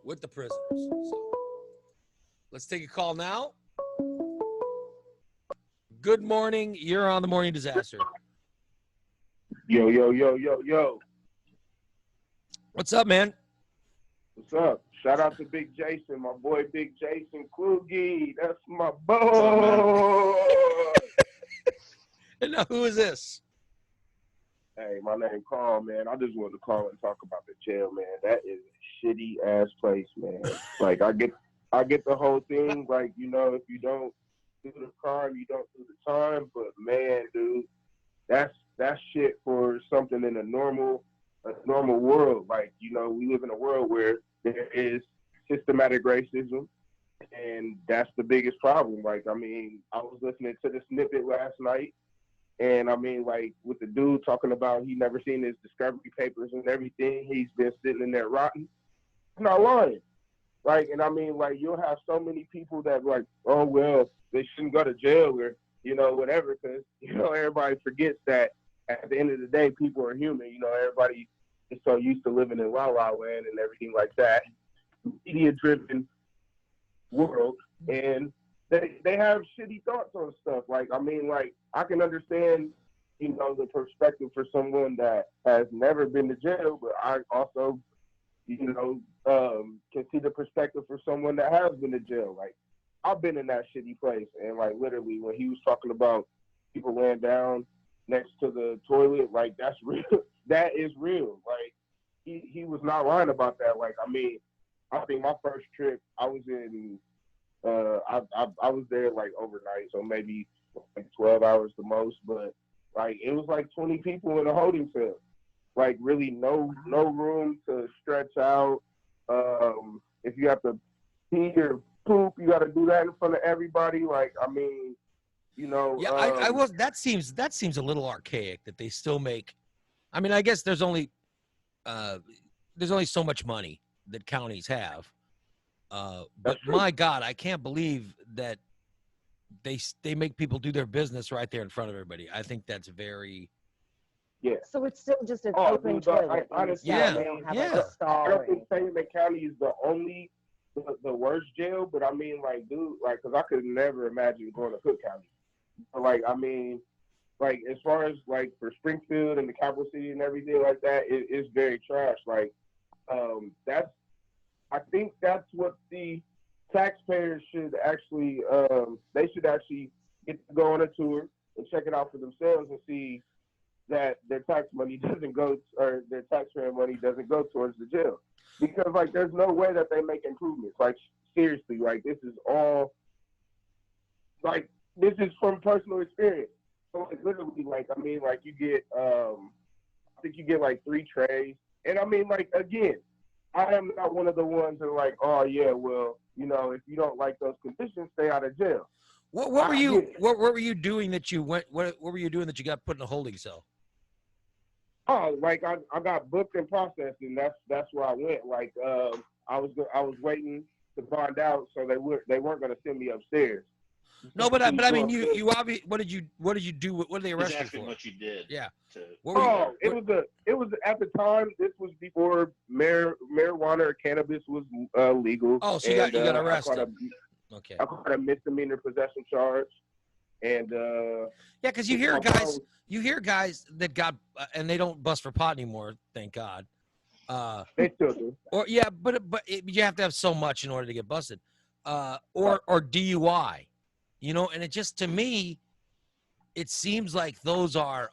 with the prisoners. So let's take a call now. Good morning. You're on the Morning Disaster. Yo, yo, yo, yo, yo. What's up, man? What's up? Shout out to Big Jason, my boy Big Jason Kluge. That's my boy. And now, who is this? Hey, my name Carl, man. I just wanted to call and talk about the jail, man. That is a shitty ass place, man. Like I get the whole thing, like, if you don't do the crime, you don't do the time. But man, dude, that's shit for something in a normal world. Like, we live in a world where there is systematic racism, and that's the biggest problem. Like, I mean, I was listening to the snippet last night, and I mean, like, with the dude talking about he never seen his discovery papers and everything, he's been sitting in there rotting. He's not lying. Like, and I mean, like, you'll have so many people that like, oh, well, they shouldn't go to jail or, whatever, because, everybody forgets that at the end of the day, people are human. Everybody is so used to living in La La Land and everything like that. Media-driven world, and they have shitty thoughts on stuff. Like, I mean, like, I can understand, the perspective for someone that has never been to jail, but I also, can see the perspective for someone that has been to jail. Like, I've been in that shitty place, and like, literally, when he was talking about people laying down next to the toilet, like, that's real. That is real. Like, he was not lying about that. Like, I mean, I think my first trip, I was in, I was there like overnight, so maybe like 12 hours the most, but like, it was like 20 people in a holding cell. Like, really no room to stretch out. If you have to pee or poop, you got to do that in front of everybody. Like, I mean, Yeah, I was. That seems a little archaic that they still make. I mean, I guess there's only so much money that counties have. But my God, I can't believe that they make people do their business right there in front of everybody. I think that's very. Yeah. So it's still just an Oh, open dude, toilet. honestly, Yeah, They don't have yeah. like a stall. I or don't think Sangamon County is the worst jail, but I mean, like, dude, like, because I could never imagine going to Cook County. But, like, I mean, like, as far as, like, for Springfield and the capital city and everything like that, it's very trash. Like, I think that's what the taxpayers should actually, they should actually get to go on a tour and check it out for themselves and see that their tax money doesn't go, or their taxpayer money doesn't go towards the jail. Because, like, there's no way that they make improvements. Like, seriously, like, this is all, like, this is from personal experience. So, like, literally, like, I mean, like, you get, I think you get, like, 3 trays. And, I mean, like, again, I am not one of the ones that are like, oh, yeah, well, if you don't like those conditions, stay out of jail. What were you? What were you doing that you went? What were you doing that you got put in a holding cell? Oh, like, I got booked and processed, and that's where I went. Like, I was waiting to find out, so they weren't going to send me upstairs. No, but I mean, you obviously. What did you do? What did they He's arrest you asking for? what you did. Yeah. To, What were you, it was at the time. This was before marijuana or cannabis was legal. Oh, so you got I arrested. caught a misdemeanor possession charge. And Yeah, because you hear guys that got and they don't bust for pot anymore, thank God. They still do. Or yeah, but you have to have so much in order to get busted. Or DUI, you know, and it just, to me, it seems like those are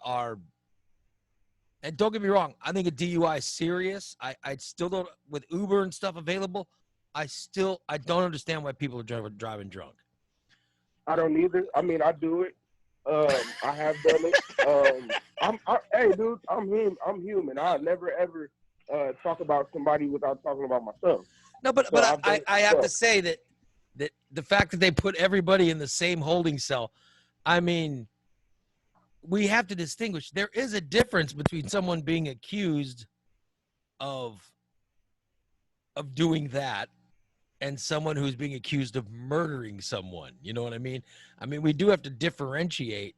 and don't get me wrong, I think a DUI is serious. I still don't, with Uber and stuff available, I don't understand why people are driving drunk. I don't either. I mean, I do it. I have done it. Hey, dude, I'm human. I never ever talk about somebody without talking about myself. No, but I have to say that the fact that they put everybody in the same holding cell, I mean, we have to distinguish. There is a difference between someone being accused of doing that and someone who's being accused of murdering someone. You know what I mean? I mean, we do have to differentiate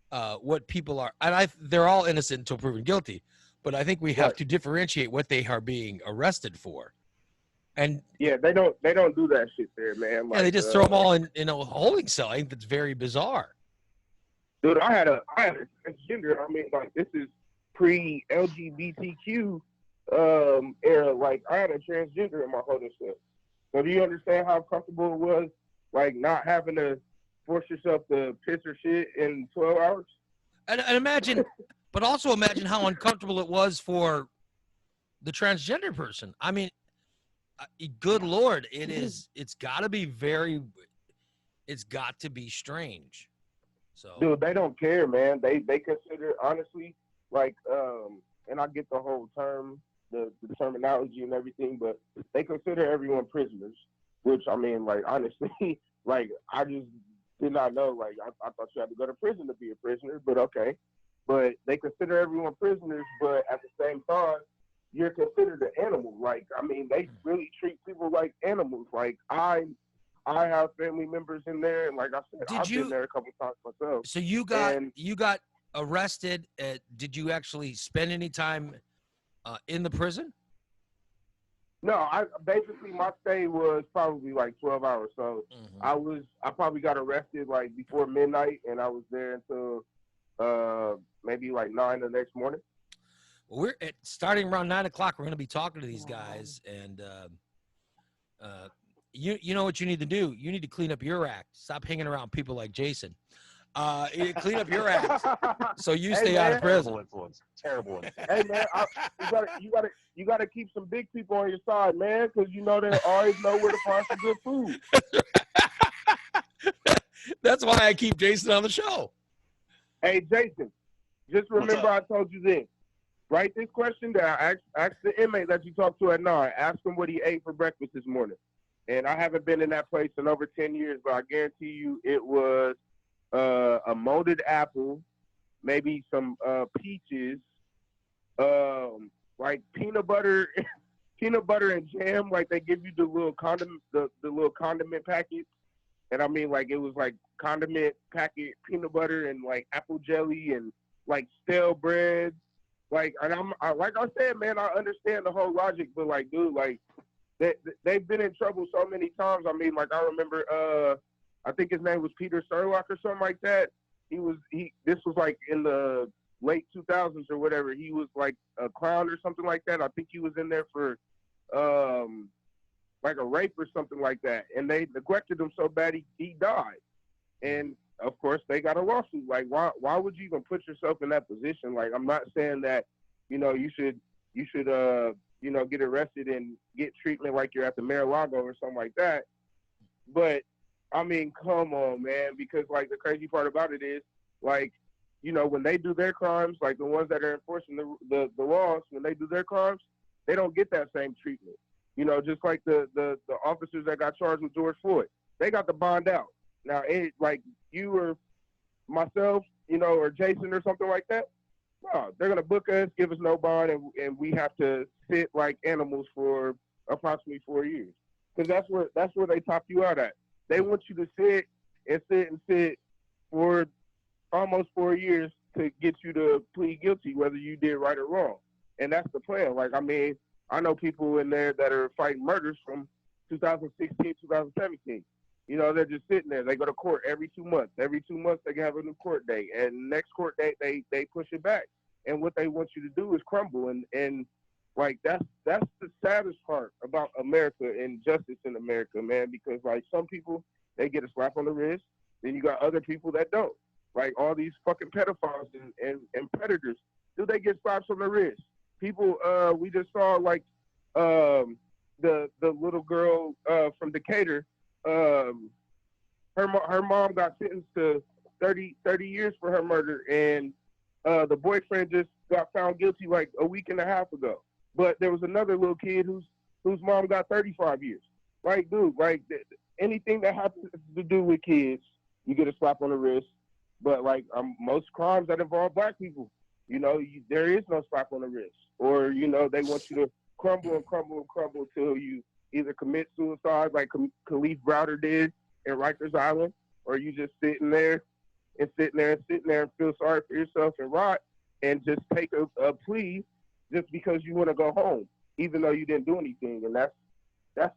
what people are. And they're all innocent until proven guilty. But I think we have to differentiate what they are being arrested for. And yeah, they don't do that shit there, man. Like, yeah, they just throw them all in a holding cell. I think that's very bizarre. Dude, I had a transgender. I mean, like, this is pre-LGBTQ era. Like, I had a transgender in my holding cell. So do you understand how comfortable it was, like, not having to force yourself to piss or shit in 12 hours? And imagine, but also imagine how uncomfortable it was for the transgender person. I mean, good Lord, it's got to be strange. So, dude, they don't care, man. They consider, honestly, like, and I get the whole term, the terminology and everything, but they consider everyone prisoners, which, I mean, like, honestly, like, I just did not know. Like, I thought you had to go to prison to be a prisoner, but okay. But they consider everyone prisoners, but at the same time, you're considered an animal. Like, I mean, they really treat people like animals. Like, I have family members in there, and like I said, I've been there a couple times myself. So you got arrested. Did you actually spend any time in the prison? No, basically my stay was probably like 12 hours. So I probably got arrested like before midnight, and I was there until maybe like 9 the next morning. Well, we're starting around 9 o'clock. We're going to be talking to these guys, and you know what you need to do? You need to clean up your act. Stop hanging around people like Jason. Clean up your act so you stay out of prison. Terrible influence. Hey man, you gotta keep some big people on your side, man, because you know they always know where to find some good food. That's why I keep Jason on the show. Hey Jason, just remember I told you this. Write this question down. Ask the inmate that you talked to at 9. Ask him what he ate for breakfast this morning. And I haven't been in that place in over 10 years, but I guarantee you it was a molded apple, maybe some peaches, like peanut butter and jam. Like they give you the little condiment packets, and I mean like it was like condiment packet peanut butter and like apple jelly and like stale bread. Like, and like I said, man, I understand the whole logic, but like, dude, like they've been in trouble so many times. I mean, like I remember, I think his name was Peter Surlock or something like that. This was like in the late 2000s or whatever. He was like a clown or something like that. I think he was in there for like a rape or something like that. And they neglected him so bad he died. And of course they got a lawsuit. Like why would you even put yourself in that position? Like I'm not saying that, you know, you should you know, get arrested and get treatment like you're at the Mar-a-Lago or something like that. But I mean, come on, man, because like the crazy part about it is, like, you know, when they do their crimes, like the ones that are enforcing the laws, when they do their crimes, they don't get that same treatment. You know, just like the officers that got charged with George Floyd, they got the bond out. Now, like you or myself, you know, or Jason or something like that, no, they're gonna book us, give us no bond, and we have to sit like animals for approximately 4 years, because that's where they top you out at. They want you to sit for almost 4 years to get you to plead guilty, whether you did right or wrong. And that's the plan. Like, I mean, I know people in there that are fighting murders from 2016, 2017. You know, they're just sitting there. They go to court every 2 months. Every 2 months they have a new court date, and next court date they push it back. And what they want you to do is crumble. And like that's the saddest part about America and justice in America, man. Because like some people they get a slap on the wrist, then you got other people that don't. Like all these fucking pedophiles and predators, do they get slaps on the wrist? People, we just saw like the little girl from Decatur. Her mom got sentenced to 30 years for her murder, and the boyfriend just got found guilty like a week and a half ago. But there was another little kid whose mom got 35 years. Like, dude, like anything that has to do with kids, you get a slap on the wrist. But like most crimes that involve black people, you know, there is no slap on the wrist. Or, you know, they want you to crumble and crumble and crumble till you either commit suicide like Khalif Browder did in Rikers Island, or you just sitting there and feel sorry for yourself and rot and just take a plea just because you want to go home, even though you didn't do anything. And that's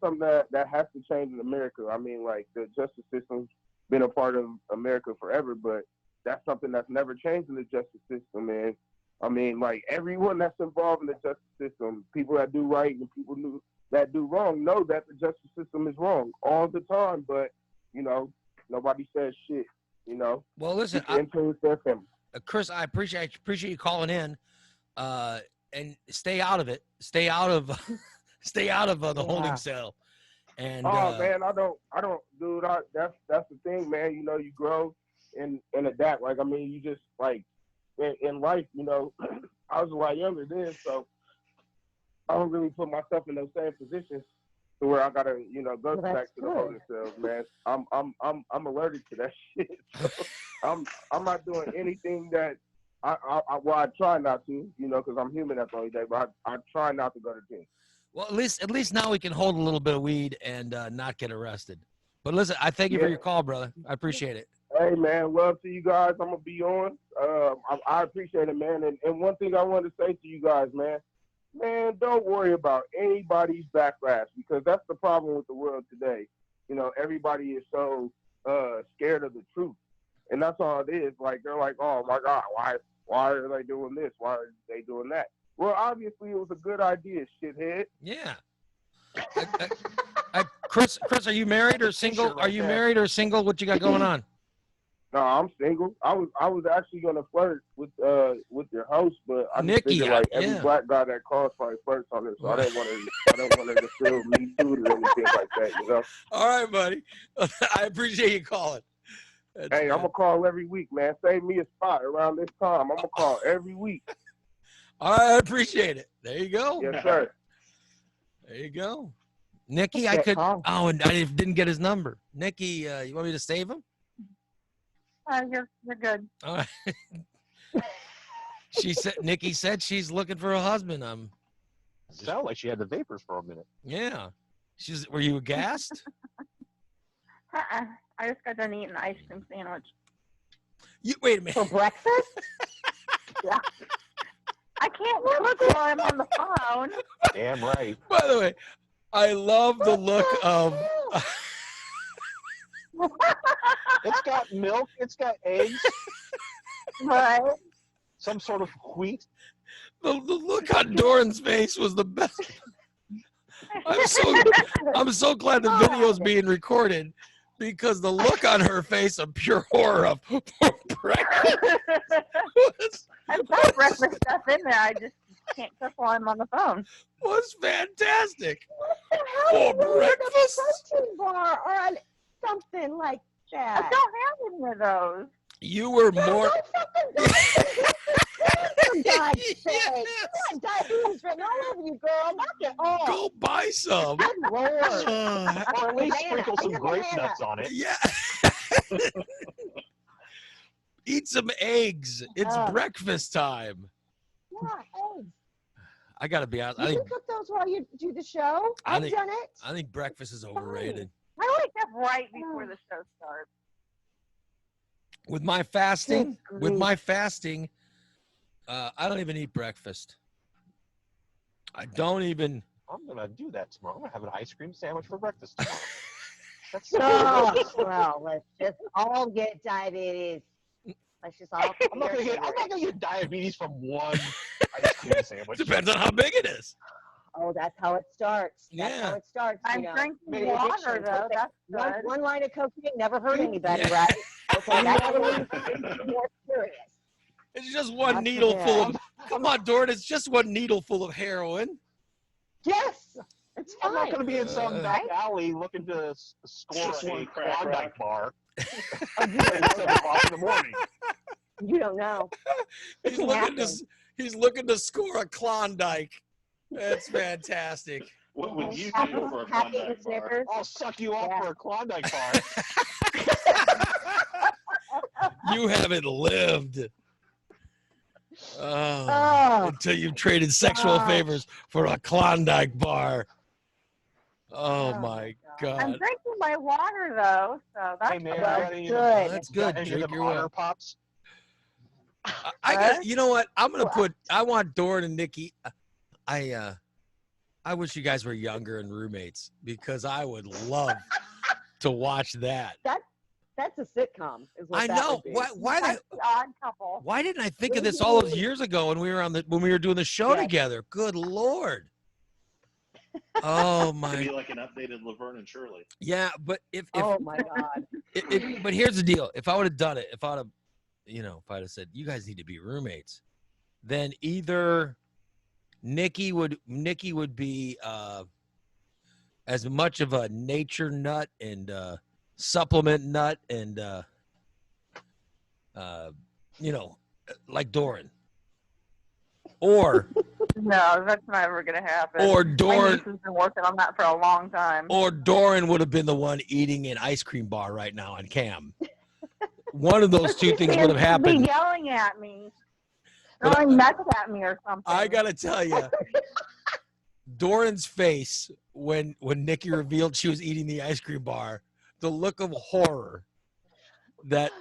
something that has to change in America. I mean, like, the justice system's been a part of America forever, but that's something that's never changed in the justice system, man. I mean, like, everyone that's involved in the justice system, people that do right and people that do wrong, know that the justice system is wrong all the time, but, you know, nobody says shit, you know. Well, listen, Chris, I appreciate you calling in, and stay out of it. Stay out of the holding cell. And man, I don't, dude. That's the thing, man. You know, you grow and adapt. Like, I mean, you just like in life, you know. I was a lot younger then, so I don't really put myself in those same positions to where I gotta, you know, go back to the holding cells, man. I'm allergic to that shit. So I'm not doing anything that I try not to, you know, because I'm human at the end of the day. But I try not to go to gym. Well, at least now we can hold a little bit of weed and not get arrested. But listen, I thank you for your call, brother. I appreciate it. Hey, man, love to you guys. I'm gonna be on. I appreciate it, man. And one thing I wanted to say to you guys, man, don't worry about anybody's backlash, because that's the problem with the world today. You know, everybody is so scared of the truth, and that's all it is. Like, they're like, oh my God, why are they doing this? Why are they doing that? Well, obviously it was a good idea, shithead. Yeah. Chris, are you married or single? Are you married or single? What you got going on? No, I'm single. I was actually gonna flirt with your host, but I just figured like every black guy that calls probably flirts on it, so I didn't want her to feel me too or anything like that, you know. All right, buddy. I appreciate you calling. Hey, I'm gonna call every week, man. Save me a spot around this time. I'm gonna call every week. All right, I appreciate it. There you go. Yes, sir. There you go. Nikki, I could. Oh, and I didn't get his number. Nikki, you want me to save him? You're good. All right. Nikki said she's looking for a husband. Sound like she had the vapors for a minute. Yeah. Were you gassed? I just got done eating an ice cream sandwich. Wait a minute. For breakfast? Yeah. I can't look while I'm on the phone. Damn right. By the way, I love the look of. It's got milk. It's got eggs. Right. Some sort of wheat. The look on Doran's face was the best. I'm so glad the video's being recorded, because the look on her face of pure horror of breakfast. I've got breakfast stuff in there. I just can't cook while I'm on the phone. Was fantastic. What the hell? For breakfast? A protein bar or something like that. I don't have any of those. You were more. For God's sake. You got diabetes written all over you, girl. Knock it off. Go buy some. Good Lord. Or at least sprinkle some grape nuts on it. Yeah. Eat some eggs. It's breakfast time. Yeah, eggs. I gotta be honest. You can cook those while you do the show. I've done it. I think breakfast is overrated. I wake up right before the show starts. With my fasting, I don't even eat breakfast. I don't even. I'm gonna do that tomorrow. I'm gonna have an ice cream sandwich for breakfast tomorrow. Oh, well, let's just all get diabetes. Let's just all. I'm not gonna get diabetes from one ice cream sandwich. Depends on how big it is. Oh, that's how it starts. That's how it starts. I'm drinking water, though. That's good. One line of cocaine never hurt anybody, right? Okay, that's more serious. It's just one needle full of. Come on, Doran. It's just one needle full of heroin. Yes, it's fine. I'm not gonna be in some back alley looking to score a Klondike bar at 7 o'clock in the morning. You don't know. He's looking to score a Klondike. That's fantastic. What would you do for a Klondike bar? I'll suck you off for a Klondike bar. You haven't lived. Until you've traded sexual favors for a Klondike bar. Oh my God. I'm drinking my water, though, so that's man, good. That's good. Any of Drink them your Otter water. Pops? I got. You know what? I want Doran and Nikki. I wish you guys were younger and roommates because I would love to watch that. That's a sitcom. Is what I that know. would be. That's the Odd Couple. Why didn't I think of this all those years ago when we were doing the show together? Good Lord. Oh my. It'd be like an updated Laverne and Shirley. Yeah, but if oh my God. But here's the deal: if I would have done it, if I'd have said you guys need to be roommates, then either Nikki would be as much of a nature nut and supplement nut and like Doran, or No, that's never going to happen. Or My Doran- niece has been working on that for a long time. or Doran would have been the one eating an ice cream bar right now on cam. One of those two things would have Be happened. yelling at me, throwing meth at me or something. I gotta tell you, Doran's face when Nikki revealed she was eating the ice cream bar, the look of horror that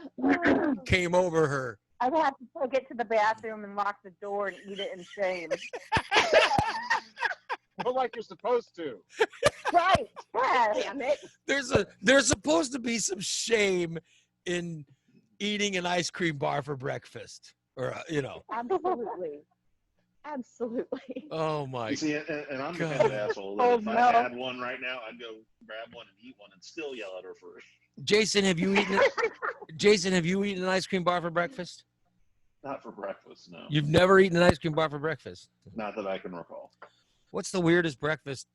came over her. I'd have to take it to the bathroom and lock the door and eat it in shame. Well, like you're supposed to. Right. Damn it. There's supposed to be some shame in eating an ice cream bar for breakfast, or Absolutely. Absolutely. Oh my. You see, and I'm the God. kind of asshole that Oh, if no. I had one right now, I'd go grab one and eat one and still yell at her first. Jason, have you eaten? Jason, have you eaten an ice cream bar for breakfast? Not for breakfast, no. You've never eaten an ice cream bar for breakfast. Not that I can recall. What's the weirdest breakfast?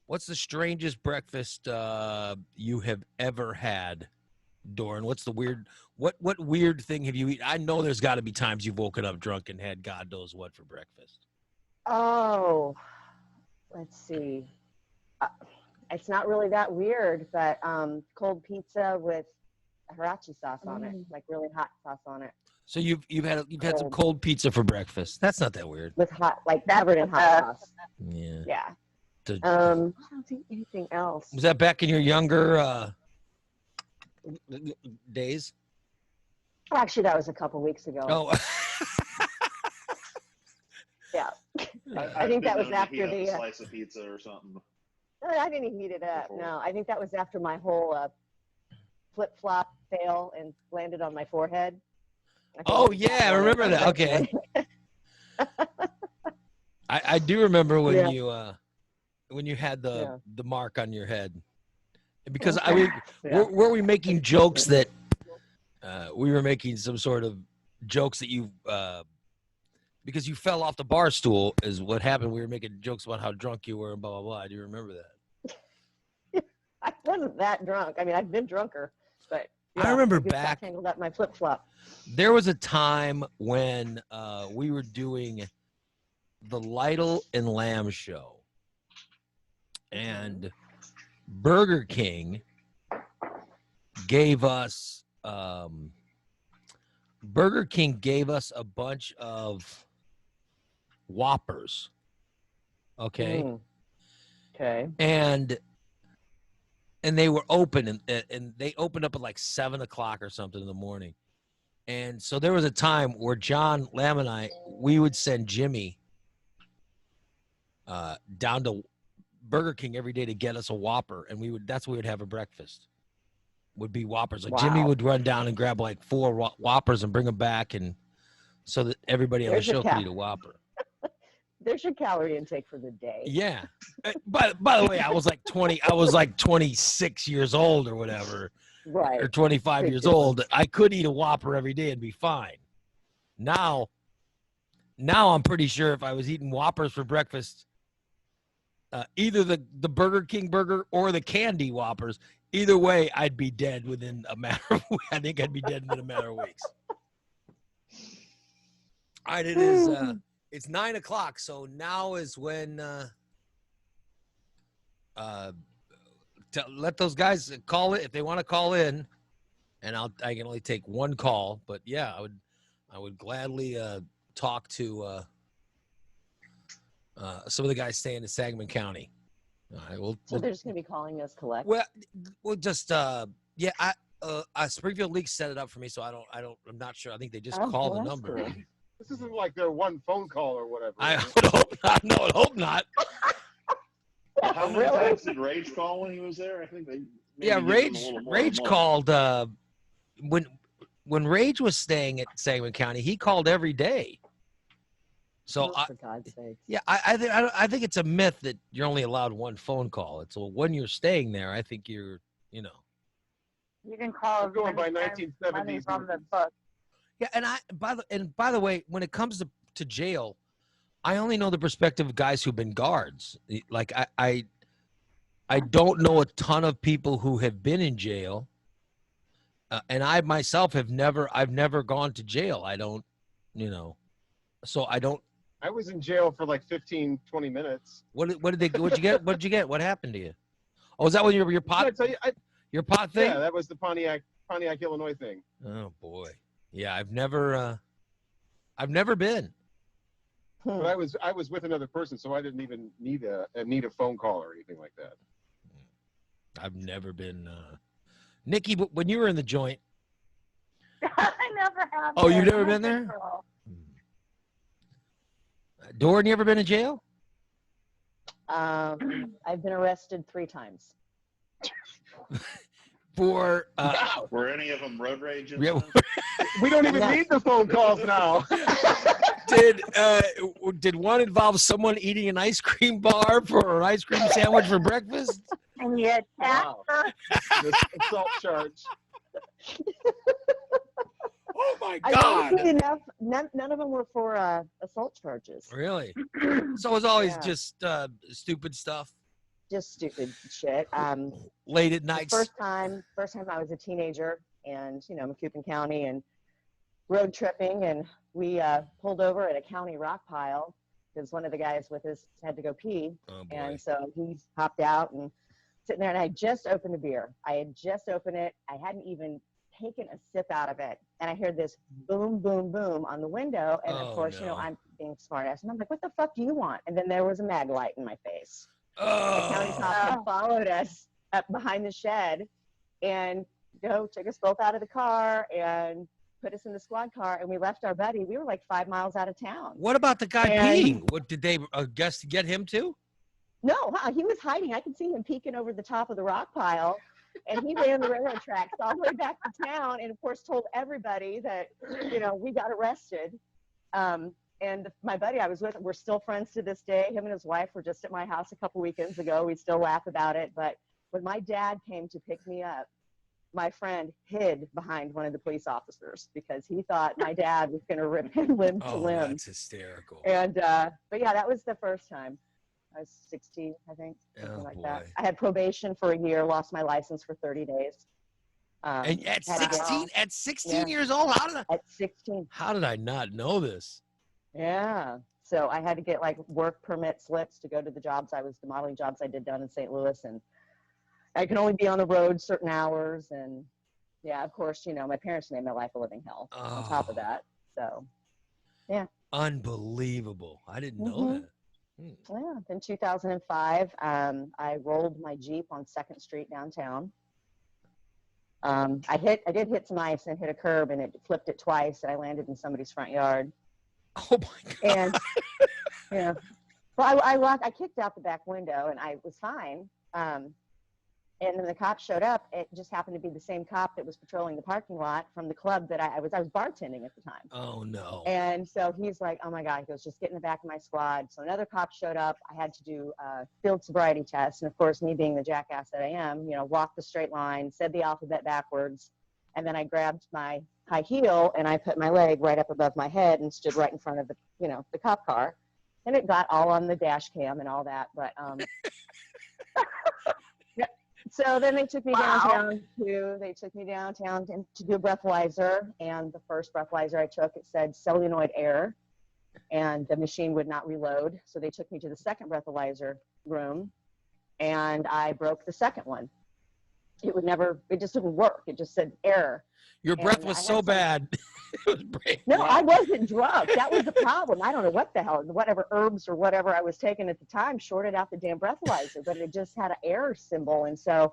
What's the strangest breakfast you have ever had, Doran? What's the weird? What weird thing have you eaten? I know there's got to be times you've woken up drunk and had God knows what for breakfast. Oh, let's see. It's not really that weird, but cold pizza with Hirachi sauce on it, like really hot sauce on it. So you've had some cold pizza for breakfast. That's not that weird. With hot, like covered in hot sauce. Yeah. Yeah. To- I don't think anything else. Was that back in your younger days? Actually, that was a couple weeks ago. Oh. Yeah. I I've think that been was known to after heat up the. a slice of pizza or something. I didn't heat it up. No, I think that was after my whole flip flop fail and landed on my forehead. Oh yeah, I remember that. Okay. I do remember when you had the mark on your head, because were we making jokes that we were making some sort of jokes that you because you fell off the bar stool is what happened. We were making jokes about how drunk you were and blah blah blah. Do you remember that? I wasn't that drunk. I mean, I've been drunker, but I remember just got back. tangled up my flip flop. There was a time when we were doing the Lytle and Lamb show, and Burger King gave us a bunch of Whoppers. Okay. Okay. And they were open, and they opened up at like 7 o'clock or something in the morning. And so there was a time where John Lamb and we would send Jimmy down to Burger King every day to get us a Whopper, and that's what we would have for breakfast. Would be Whoppers. Like Jimmy Wow. would run down and grab like 4 Whoppers and bring them back, and so that everybody on the There's your show could cat. eat a Whopper. There's your calorie intake for the day. Yeah. By the way, I was like 26 years old or whatever, Right. or 25 Big years difference. old. I could eat a Whopper every day and be fine. Now I'm pretty sure if I was eating Whoppers for breakfast, either the Burger King burger or the candy Whoppers, either way, I'd be dead within a matter of weeks. I think I'd be dead within a matter of weeks. All right, it is. It's 9 o'clock, so now is when let those guys call it if they want to call in, and I can only take one call. But yeah, I would gladly talk to some of the guys staying in Sangamon County. All right, So they're just going to be calling us collect. we'll just yeah. Springfield League set it up for me, so I'm not sure. I think they just call the that's number. cool. This isn't like their one phone call or whatever. I would hope not. No, I hope not. How many times did Rage call when he was there? I think they. Yeah, maybe give him a little more Rage than one. called when Rage was staying at Sangamon County. He called every day. So Oh, for God's sake. yeah, I think it's a myth that you're only allowed one phone call. It's when you're staying there. I think you're. You can call I'm going by money 1970s. from the book. Yeah, and by the way, when it comes to jail, I only know the perspective of guys who've been guards. Like I don't know a ton of people who have been in jail, and I myself I've never gone to jail. I don't, so I don't. I was in jail for like 15, 20 minutes. What'd you get? What'd you get? What happened to you? Oh, is that when your pot? I tell you, Your pot thing? yeah, that was the Pontiac, Illinois thing. Oh boy. Yeah, I've never been. But I was with another person, so I didn't even need a phone call or anything like that. I've never been. Nikki, when you were in the joint. I never have. Oh, you've been. never I'm a been there? good girl. Doran, you ever been in jail? I've been arrested 3 times. For Were any of them road rage? yeah, We don't even need the phone calls now. did one involve someone eating an ice cream bar for an ice cream sandwich for breakfast? And you attacked Wow. her. The assault charge. Oh my I don't think enough. None of them were for assault charges. Really? So it's always Yeah. just stupid stuff. Just stupid shit. Late at The night. first time I was a teenager, and Macoupin County, and road tripping, and we pulled over at a county rock pile because one of the guys with us had to go pee, Oh boy. and so he hopped out and sitting there, and I just opened a beer. I had just opened it. I hadn't even taken a sip out of it, and I heard this boom, boom, boom on the window, and Oh, of course, no. I'm being smart ass, and I'm like, "What the fuck do you want?" And then there was a mag light in my face. The county Oh. cop had followed us up behind the shed and took us both out of the car and put us in the squad car, and we left our buddy. We were like 5 miles out of town. What about the guy And- peeing? What did they guess to get him too? No, he was hiding. I could see him peeking over the top of the rock pile, and he ran the railroad tracks all the way back to town, and of course told everybody that we got arrested. And my buddy I was with, we're still friends to this day. Him and his wife were just at my house a couple weekends ago. We still laugh about it. But when my dad came to pick me up, my friend hid behind one of the police officers because he thought my dad was going to rip him limb to Oh, limb. that's hysterical. And but yeah, that was the first time. I was 16, I think, something Oh, like boy. that. I had probation for a year, lost my license for 30 days. And at had to get- 16 Yeah. years old, At 16. how did I not know this? Yeah. So I had to get like work permit slips to go to the jobs. The modeling jobs I did down in St. Louis, and I can only be on the road certain hours. And yeah, of course, my parents made my life a living hell on top of Oh. that. So yeah. Unbelievable. I didn't know Mhm. that. Yeah. In 2005, I rolled my Jeep on 2nd Street downtown. I did hit some ice and hit a curb, and it flipped it twice, and I landed in somebody's front yard. Oh my God. And yeah, Well, I kicked out the back window and I was fine. And then the cop showed up. It just happened to be the same cop that was patrolling the parking lot from the club that I was bartending at the time. Oh no. And so he's like, oh my God, he goes, just get in the back of my squad. So another cop showed up. I had to do a field sobriety test. And of course, me being the jackass that I am, walked the straight line, said the alphabet backwards. And then I grabbed my high heel and I put my leg right up above my head and stood right in front of the cop car. And it got all on the dash cam and all that. But, so then they took me downtown to do a breathalyzer, and the first breathalyzer I took, it said solenoid error, and the machine would not reload. So they took me to the second breathalyzer room, and I broke the second one. It just didn't work. It just said error. Your breath was so bad. No, I wasn't drunk. That was the problem. I don't know whatever herbs or whatever I was taking at the time shorted out the damn breathalyzer, but it just had an error symbol. And so,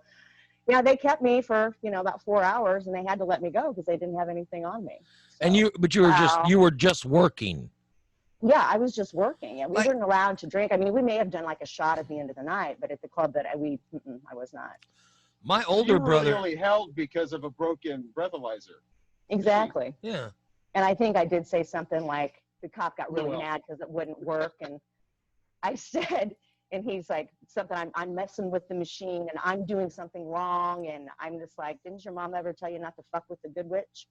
they kept me for, about 4 hours, and they had to let me go because they didn't have anything on me. So, And you were just working. Yeah, I was just working. And we weren't allowed to drink. I mean, we may have done like a shot at the end of the night, but at the club that I was not. My older brother. You were only held because of a broken breathalyzer. Exactly. Yeah. And I think I did say something like, the cop got really mad because it wouldn't work. And I said, and he's like, something, I'm messing with the machine and I'm doing something wrong. And I'm just like, didn't your mom ever tell you not to fuck with the good witch?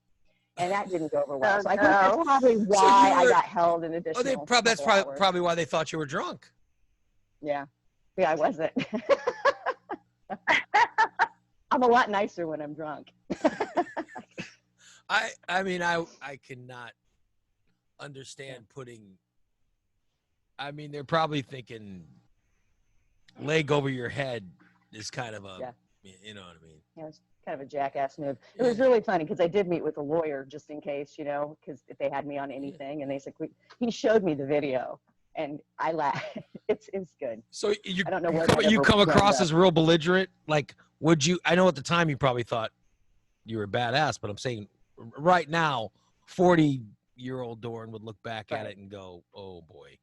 And that didn't go over well. So I think that's probably why I got held in additional. That's probably why they thought you were drunk. Yeah. Yeah, I wasn't. I'm a lot nicer when I'm drunk. I mean, I cannot understand putting. I mean, they're probably thinking leg over your head is kind of a, you know what I mean? Yeah, it's kind of a jackass move. It was really funny because I did meet with a lawyer just in case, because if they had me on anything, and they said he showed me the video, and I laughed. It's good. So I don't know you come across as real belligerent. Like, would you? I know at the time you probably thought you were a badass, but I'm saying right now, 40-year-old Doran would look back at it and go, "Oh boy."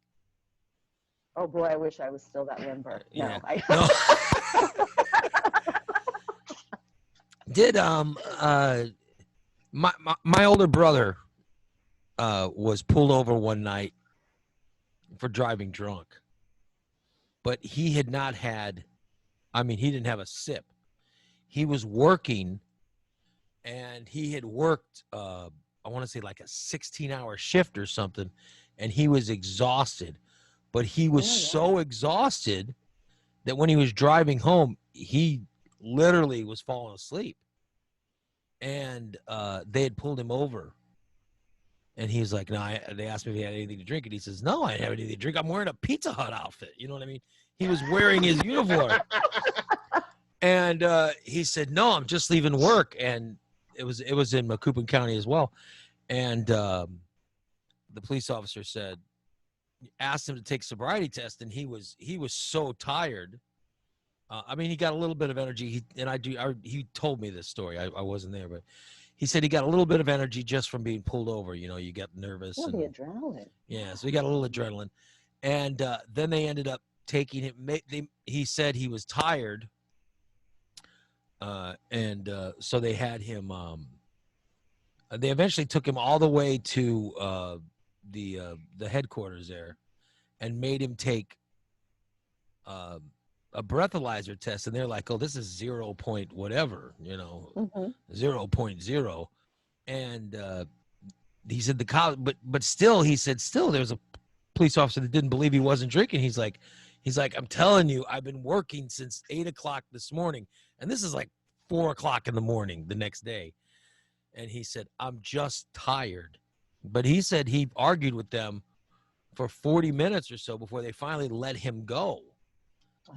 Oh boy, I wish I was still that limber. Yeah. No. Did my older brother was pulled over one night for driving drunk, but he had not had. I mean, he didn't have a sip. He was working, and he had worked. I want to say like a 16-hour shift or something, and he was exhausted. But he was so exhausted that when he was driving home, he literally was falling asleep. And they had pulled him over. And he was like, no, they asked me if he had anything to drink. And he says, no, I didn't have anything to drink. I'm wearing a Pizza Hut outfit. You know what I mean? He was wearing his uniform. And he said, no, I'm just leaving work. And it was in Macoupin County as well. And the police officer asked him to take a sobriety test, and he was so tired. I mean, he got a little bit of energy. He told me this story. I wasn't there, but he said he got a little bit of energy just from being pulled over. You get nervous. Oh, the adrenaline. Yeah, so he got a little adrenaline. And then they ended up taking him. He said he was tired. So they had him. They eventually took him all the way to the headquarters there, and made him take a breathalyzer test, and they're like, oh, this is 0. whatever, 0.0. And he said the college, but still, he said there was a police officer that didn't believe he wasn't drinking. He's like, I'm telling you, I've been working since 8 o'clock this morning, and this is like 4 o'clock in the morning the next day. And he said, I'm just tired. But he said he argued with them for 40 minutes or so before they finally let him go.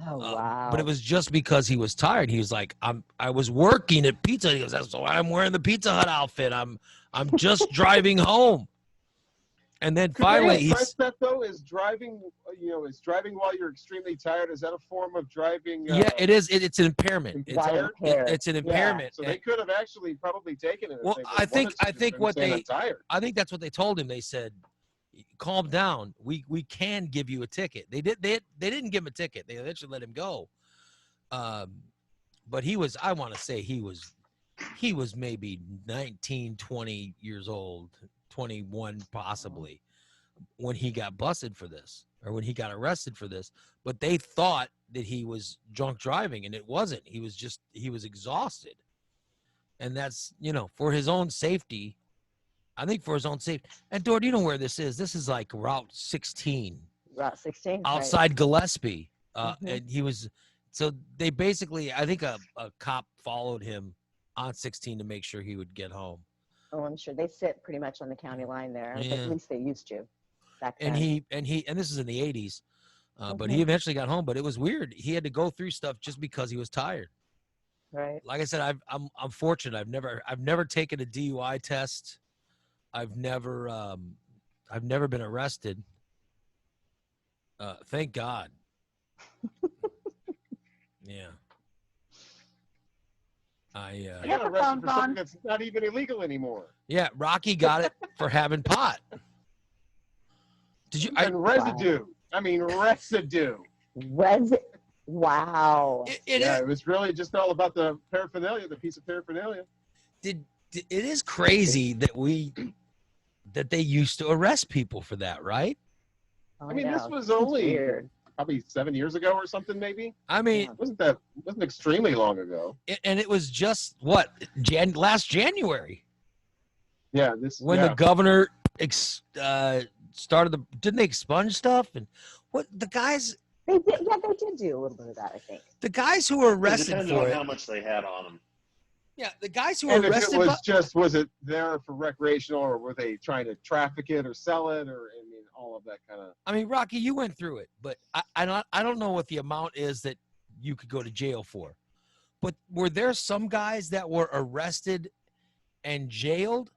Oh, wow. But it was just because he was tired. He was like, I was working at Pizza Hut. He goes, that's why I'm wearing the Pizza Hut outfit. I'm just driving home. And then finally that though is driving, while you're extremely tired. Is that a form of driving? Yeah, it is. It's an impairment. It's an impairment. So they could have actually probably taken it. Well, I think that's what they told him. They said, calm down. We can give you a ticket. They didn't give him a ticket. They eventually let him go. But he was, I want to say he was maybe 19, 20 years old, 21 possibly, when he got busted for this, or when he got arrested for this. But they thought that he was drunk driving, and it wasn't. He was exhausted. And that's, for his own safety. I think for his own safety. And Dora, you know where this is? This is like Route 16. Route 16. Outside Gillespie. Mhm. And he was, so they basically, I think a cop followed him on 16 to make sure he would get home. Oh, I'm sure they sit pretty much on the county line there. Yeah. At least they used to. Back then. And this is in the 80s. But he eventually got home. But it was weird. He had to go through stuff just because he was tired. Right. Like I said, I'm fortunate. I've never taken a DUI test. I've never been arrested. Thank God. Yeah. I got arrested for something that's not even illegal anymore. Yeah, Rocky got it for having pot. Did you? And residue. I mean, residue. Wow. It was really just all about the paraphernalia, the piece of paraphernalia. It is crazy that they used to arrest people for that, right? I mean, this was only probably 7 years ago or something, maybe. I mean, wasn't extremely long ago. And it was just what last January. Yeah, when the governor started didn't they expunge stuff and what the guys? They did. Yeah, they did do a little bit of that, I think. The guys who were arrested Depending for on it. how much they had on them. Yeah, the guys who were And if arrested. it was it there for recreational, or were they trying to traffic it or sell it, or all of that kind of? I mean, Rocky, you went through it, but I don't know what the amount is that you could go to jail for. But were there some guys that were arrested and jailed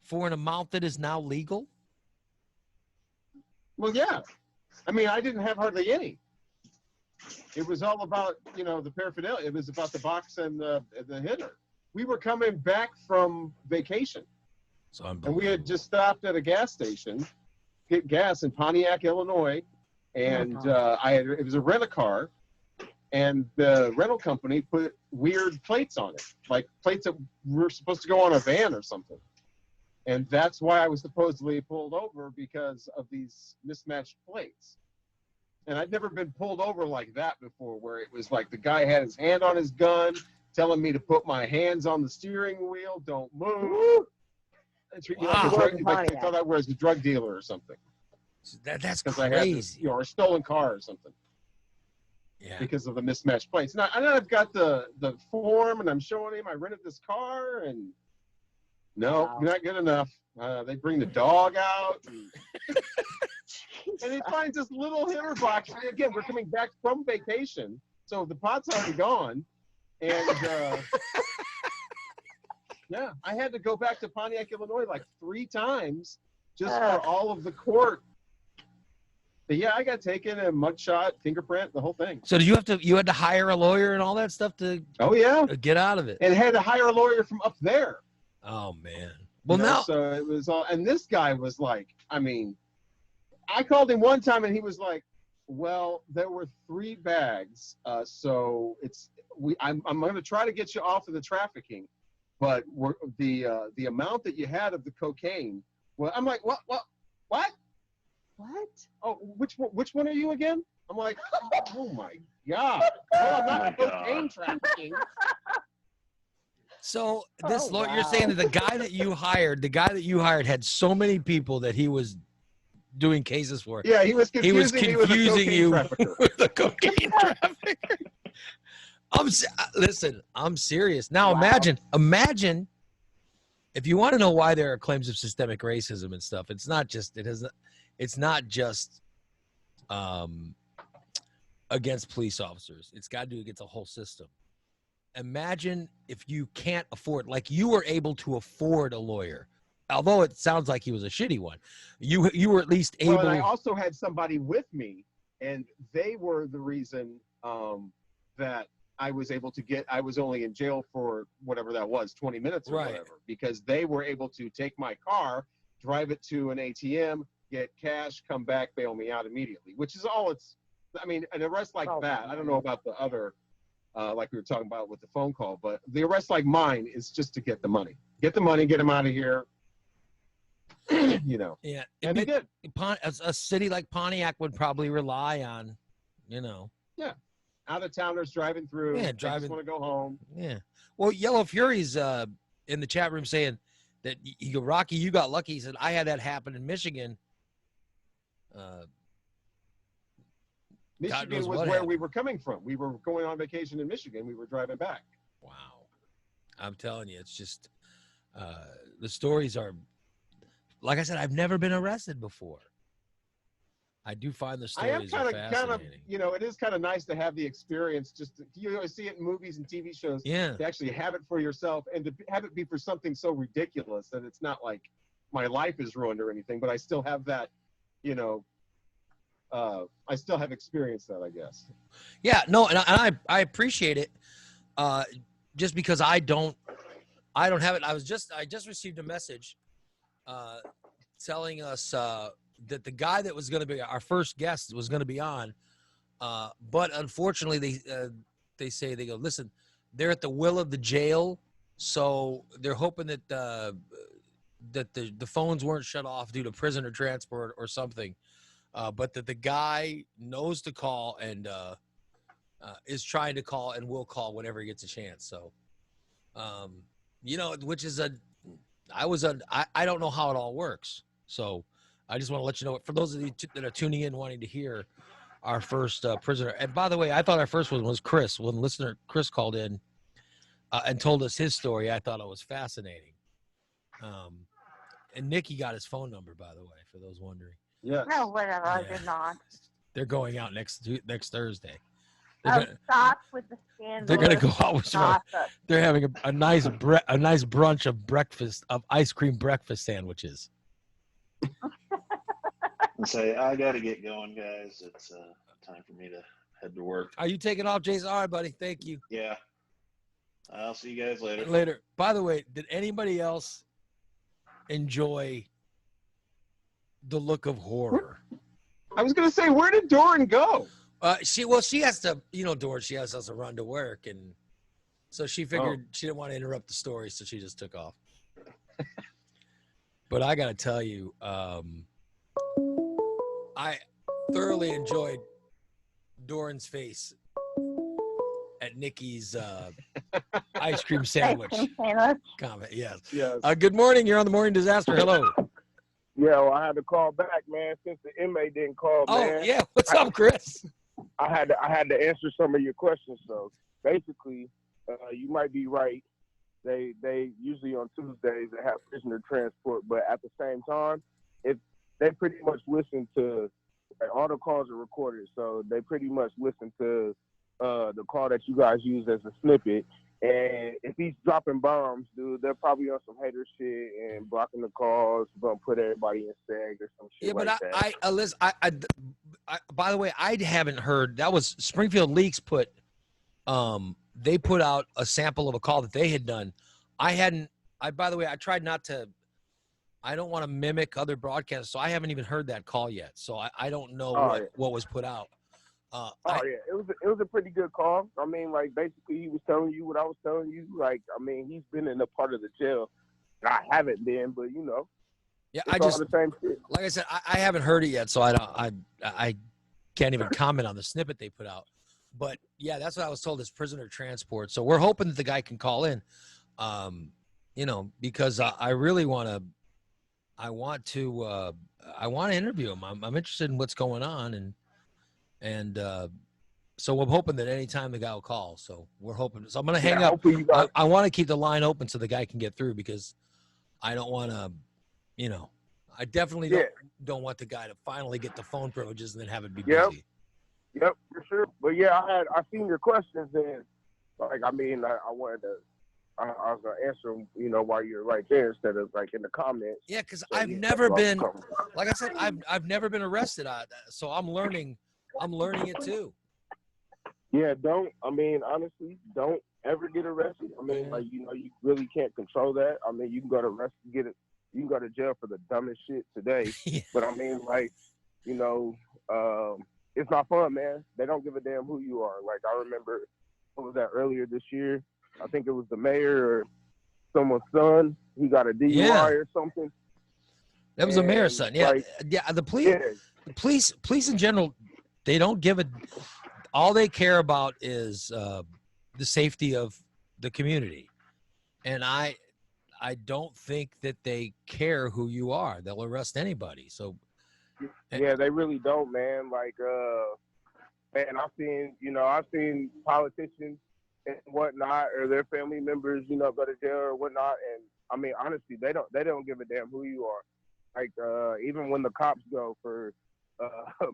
for an amount that is now legal? Well, yeah. I mean, I didn't have hardly any. It was all about, the paraphernalia. It was about the box and the hitter. We were coming back from vacation. And we had just stopped at a gas station, get gas in Pontiac, Illinois. And it was a rent-a-car. And the rental company put weird plates on it, like plates that were supposed to go on a van or something. And that's why I was supposedly pulled over, because of these mismatched plates. And I'd never been pulled over like that before, where it was like the guy had his hand on his gun, telling me to put my hands on the steering wheel, don't move. Like they thought I was a drug dealer or something. That's crazy. crazy. I had this, or a stolen car or something. Yeah. Because of the mismatched plates. Now, and then I've got the form, and I'm showing him I rented this car, and no, not good enough. They bring the dog out. And he finds this little hitter box. And again, we're coming back from vacation, so the pot's already gone. And yeah, I had to go back to Pontiac, Illinois, like 3 times just for all of the court. But yeah, I got taken a mugshot, fingerprint, the whole thing. So you had to hire a lawyer and all that stuff to get out of it? And had to hire a lawyer from up there. Oh man. Well, now so it was all, and this guy was like, I mean, I called him one time and he was like, well, there were 3 bags. So I'm going to try to get you off of the trafficking, but the amount that you had of the cocaine. Well, I'm like, what? Oh, which one are you again? I'm like, oh my God. Well, I'm not cocaine trafficking. So this lawyer, you're saying that the guy that you hired had so many people that he was doing cases for. Yeah, he was confusing you trafficker. with a cocaine trafficker. Listen, I'm serious. Now imagine if you want to know why there are claims of systemic racism and stuff. It's not just against police officers. It's got to do against the whole system. Imagine if you can't afford, like you were able to afford a lawyer, although it sounds like he was a shitty one. You were at least able. Well, and I also had somebody with me, and they were the reason that I was able to get. I was only in jail for whatever that was, 20 minutes or whatever, because they were able to take my car, drive it to an ATM, get cash, come back, bail me out immediately, which is all it's. I mean, an arrest like that, I don't know about the other, like we were talking about with the phone call, but the arrest like mine is just to get the money. Get the money, get him out of here. You know. Yeah. And they did. A city like Pontiac would probably rely on, you know. Yeah. Out of towners driving through. Yeah, They driving. just want to go home. Yeah. Well, Yellow Fury's in the chat room saying that you go, Rocky, you got lucky. He said, I had that happen in Michigan. Michigan was where we were coming from. We were going on vacation in Michigan. We were driving back. Wow. I'm telling you, it's just the stories are, like I said, I've never been arrested before. I do find the stories kind of, you know, it is kind of nice to have the experience. Just you always see it in movies and TV shows. Yeah. To actually have it for yourself and to have it be for something so ridiculous that it's not like my life is ruined or anything, but I still have that, you know, I still have experienced that, I guess. Yeah, no, and I appreciate it. Just because I don't have it. I just received a message telling us that the guy that was going to be our first guest was going to be on, but unfortunately they say, they go, listen, they're at the will of the jail, so they're hoping that the phones weren't shut off due to prisoner transport or something, but that the guy knows to call and is trying to call and will call whenever he gets a chance. So, you know, which is I don't know how it all works. So I just want to let you know, for those of you that are tuning in wanting to hear our first prisoner. And by the way, I thought our first one was Chris. When listener Chris called in and told us his story, I thought it was fascinating. And Nikki got his phone number, by the way, for those wondering. Yeah. No, whatever. I did not. They're going out next Thursday. Stop with the scandal. They're going to go out with they're having a nice brunch of ice cream breakfast sandwiches. And say, I got to get going, guys. It's time for me to head to work. Are you taking off, Jason? All right, buddy. Thank you. Yeah. I'll see you guys later. Later. By the way, did anybody else enjoy the look of horror? I was going to say, where did Doran go? She has to, you know, Doran, she has to run to work. And so she figured she didn't want to interrupt the story. So she just took off. But I got to tell you, I thoroughly enjoyed Doran's face at Nikki's ice cream sandwich comment. Yes. Good morning. You're on the Morning Disaster. Hello. Yeah, well, I had to call back, man, since the inmate didn't call. Man. Oh yeah, what's up, Chris? I had to answer some of your questions. So basically, you might be right. They usually on Tuesdays they have prisoner transport, but at the same time, they pretty much listen to, like, all the calls are recorded, so they pretty much listen to the call that you guys use as a snippet. And if he's dropping bombs, dude, they're probably on some hater shit and blocking the calls, gonna put everybody in SAG or some shit. Yeah, but Liz, by the way, I haven't heard. That was Springfield Leaks put. They put out a sample of a call that they had done. I hadn't. By the way, I tried not to. I don't want to mimic other broadcasts, so I haven't even heard that call yet. So I don't know what was put out. It was a pretty good call. I mean, like, basically he was telling you what I was telling you. Like, I mean, he's been in a part of the jail. I haven't been, but you know. Yeah, it's all the same shit. Like I said, I haven't heard it yet, so I can't even comment on the snippet they put out. But yeah, that's what I was told is prisoner transport. So we're hoping that the guy can call in, you know, because I really want to. I want to interview him. I'm interested in what's going on, and so I'm hoping that anytime the guy will call. So we're hoping. So I'm going to hang up. I want to keep the line open so the guy can get through, because I don't want to, you know, I definitely don't want the guy to finally get the phone privileges and then have it be busy. Yep, for sure. But yeah, I seen your questions, and like, I mean, I wanted to. I was gonna answer them, you know, while you're right there instead of like in the comments. Yeah, because I've never been, like I said, I've never been arrested. So I'm learning it too. Yeah, honestly, don't ever get arrested. I mean, like, you know, you really can't control that. I mean, you can go to you can go to jail for the dumbest shit today. Yeah. But I mean, like, you know, it's not fun, man. They don't give a damn who you are. Like, I remember, what was that, earlier this year? I think it was the mayor or someone's son. He got a DUI Yeah. or something. That was a mayor's son. Yeah, like, yeah. The police, yeah, police in general, they don't give a. All they care about is the safety of the community, and I don't think that they care who you are. They'll arrest anybody. So. yeah, they really don't, man. Like, man, I've seen politicians and whatnot, or their family members, you know, go to jail or whatnot. And I mean, honestly, they don't give a damn who you are. Like, even when the cops go for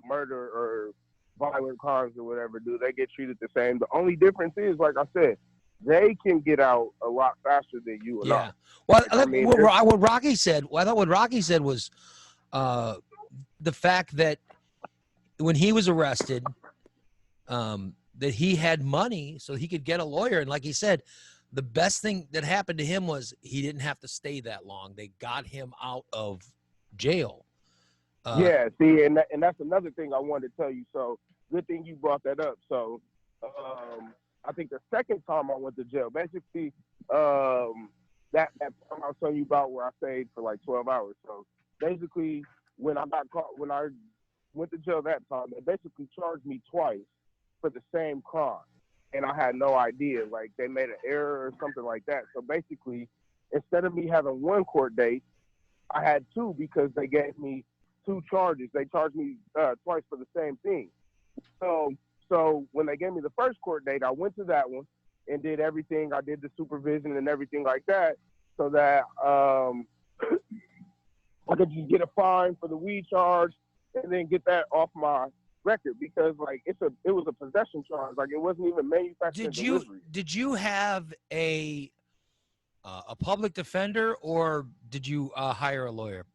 murder or violent crimes or whatever, dude, they get treated the same. The only difference is, like I said, they can get out a lot faster than you and I. Well, I mean, what Rocky said. I thought what Rocky said was the fact that when he was arrested, that he had money so he could get a lawyer, and like he said, the best thing that happened to him was he didn't have to stay that long. They got him out of jail. Yeah, see, and that's another thing I wanted to tell you. So good thing you brought that up. So I think the second time I went to jail, basically that time I was telling you about where I stayed for like 12 hours. So basically when I got caught, when I went to jail that time, they basically charged me twice for the same crime. And I had no idea, like they made an error or something like that. So basically, instead of me having one court date, I had two because they gave me two charges. They charged me twice for the same thing. So when they gave me the first court date, I went to that one and did everything. I did the supervision and everything like that, so that I could just get a fine for the weed charge and then get that off my record, because like it was a possession charge. Like it wasn't even manufacturing delivery. Did you have a public defender, or did you hire a lawyer?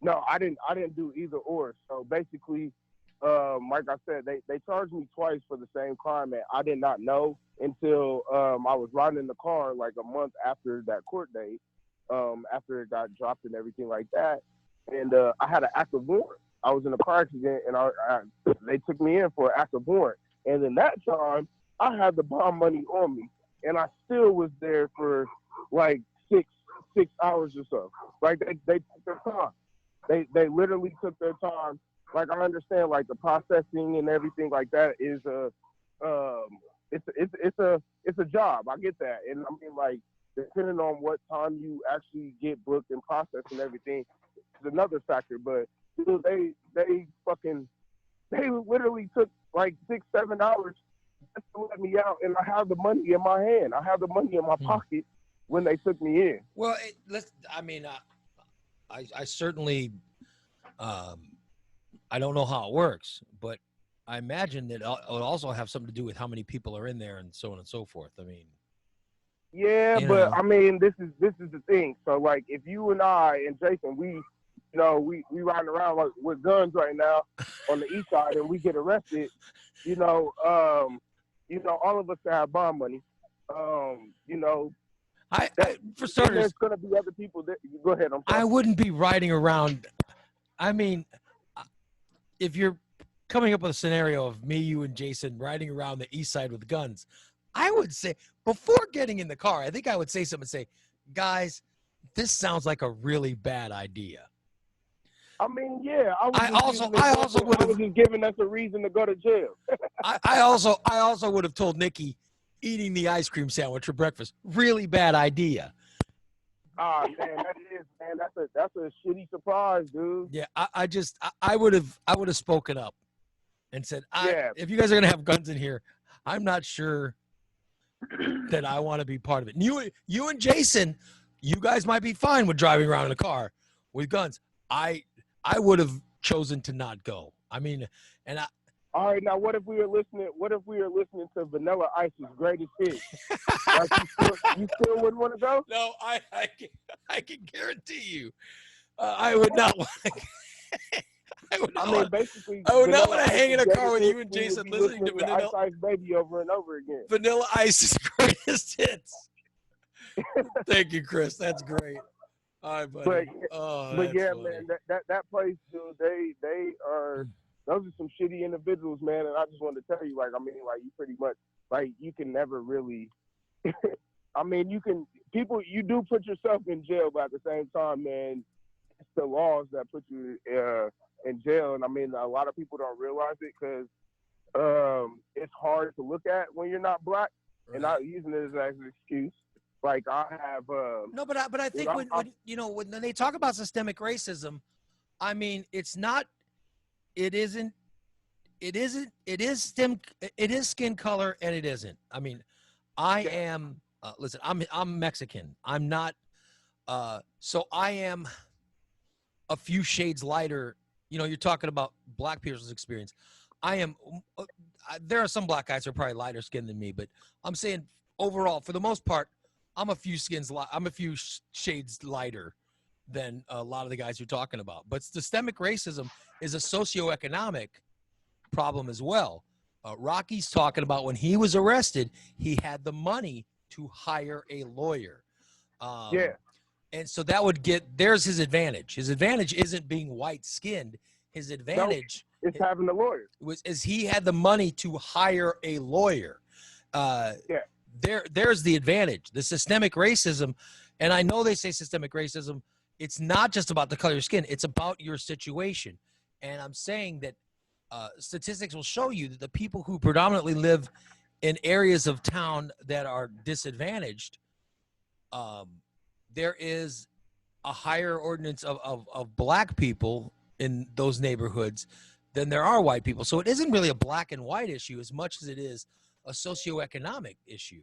No, I didn't do either or. So basically, like I said, they charged me twice for the same crime, and I did not know until I was riding in the car like a month after that court date, after it got dropped and everything like that. And I had an active warrant. I was in a car accident, and they took me in for an active warrant. And in that time, I had the bond money on me, and I still was there for like six hours or so. Like they took their time. They literally took their time. Like I understand, like the processing and everything like that is it's a job. I get that, and I mean like depending on what time you actually get booked and processed and everything is another factor. But dude, they literally took like 6-7 hours just to let me out, and I have the money in my hand. I have the money in my pocket when they took me in. Well, I certainly, I don't know how it works, but I imagine that it would also have something to do with how many people are in there and so on and so forth. I mean, yeah, but I mean, this is the thing. So like, if you and I and Jason, we riding around like with guns right now on the east side, and we get arrested, all of us have bond money. For starters, there's going to be other people that go ahead. I wouldn't be riding around. I mean, if you're coming up with a scenario of me, you, and Jason riding around the east side with guns, I would say before getting in the car, I think I would say something and say, guys, this sounds like a really bad idea. I mean, yeah, I was just giving us a reason to go to jail. I also would have told Nikki eating the ice cream sandwich for breakfast, really bad idea. Ah, man, that is, man. That's a shitty surprise, dude. Yeah, I would have spoken up and said, if you guys are gonna have guns in here, I'm not sure that I want to be part of it. And you and Jason, you guys might be fine with driving around in a car with guns. I would have chosen to not go. I mean, all right, now what if we were listening to Vanilla Ice's greatest hits? Like you still wouldn't want to go? No, I can guarantee you, I would not want to. I would not want to hang in a car with you and Jason listening to Vanilla Ice Baby over and over again. Vanilla Ice's greatest hits. Thank you, Chris. That's great. All right, buddy. But Oh, but that's yeah, funny. man, that place, dude, they are those are some shitty individuals, man. And I just wanted to tell you, like, I mean, like you pretty much like you can never really. I mean, you do put yourself in jail, but at the same time, man, it's the laws that put you in jail. And I mean, a lot of people don't realize it because it's hard to look at when you're not black, and not using it as an excuse. Like I have. No, but I think when they talk about systemic racism, I mean it is skin color and it isn't. I mean, I am listen, I'm Mexican. I'm not so I am a few shades lighter. You know, you're talking about black people's experience. I am there are some black guys who are probably lighter skinned than me, but I'm saying overall, for the most part, I'm a few shades lighter than a lot of the guys you're talking about. But systemic racism is a socioeconomic problem as well. Rocky's talking about when he was arrested, he had the money to hire a lawyer. And so that would there's his advantage. His advantage isn't being white skinned. His advantage is having a lawyer. Is he had the money to hire a lawyer. There's the advantage. The systemic racism, and I know they say systemic racism, it's not just about the color of your skin, it's about your situation. And I'm saying that statistics will show you that the people who predominantly live in areas of town that are disadvantaged, there is a higher ordinance of black people in those neighborhoods than there are white people. So it isn't really a black and white issue as much as it is a socioeconomic issue.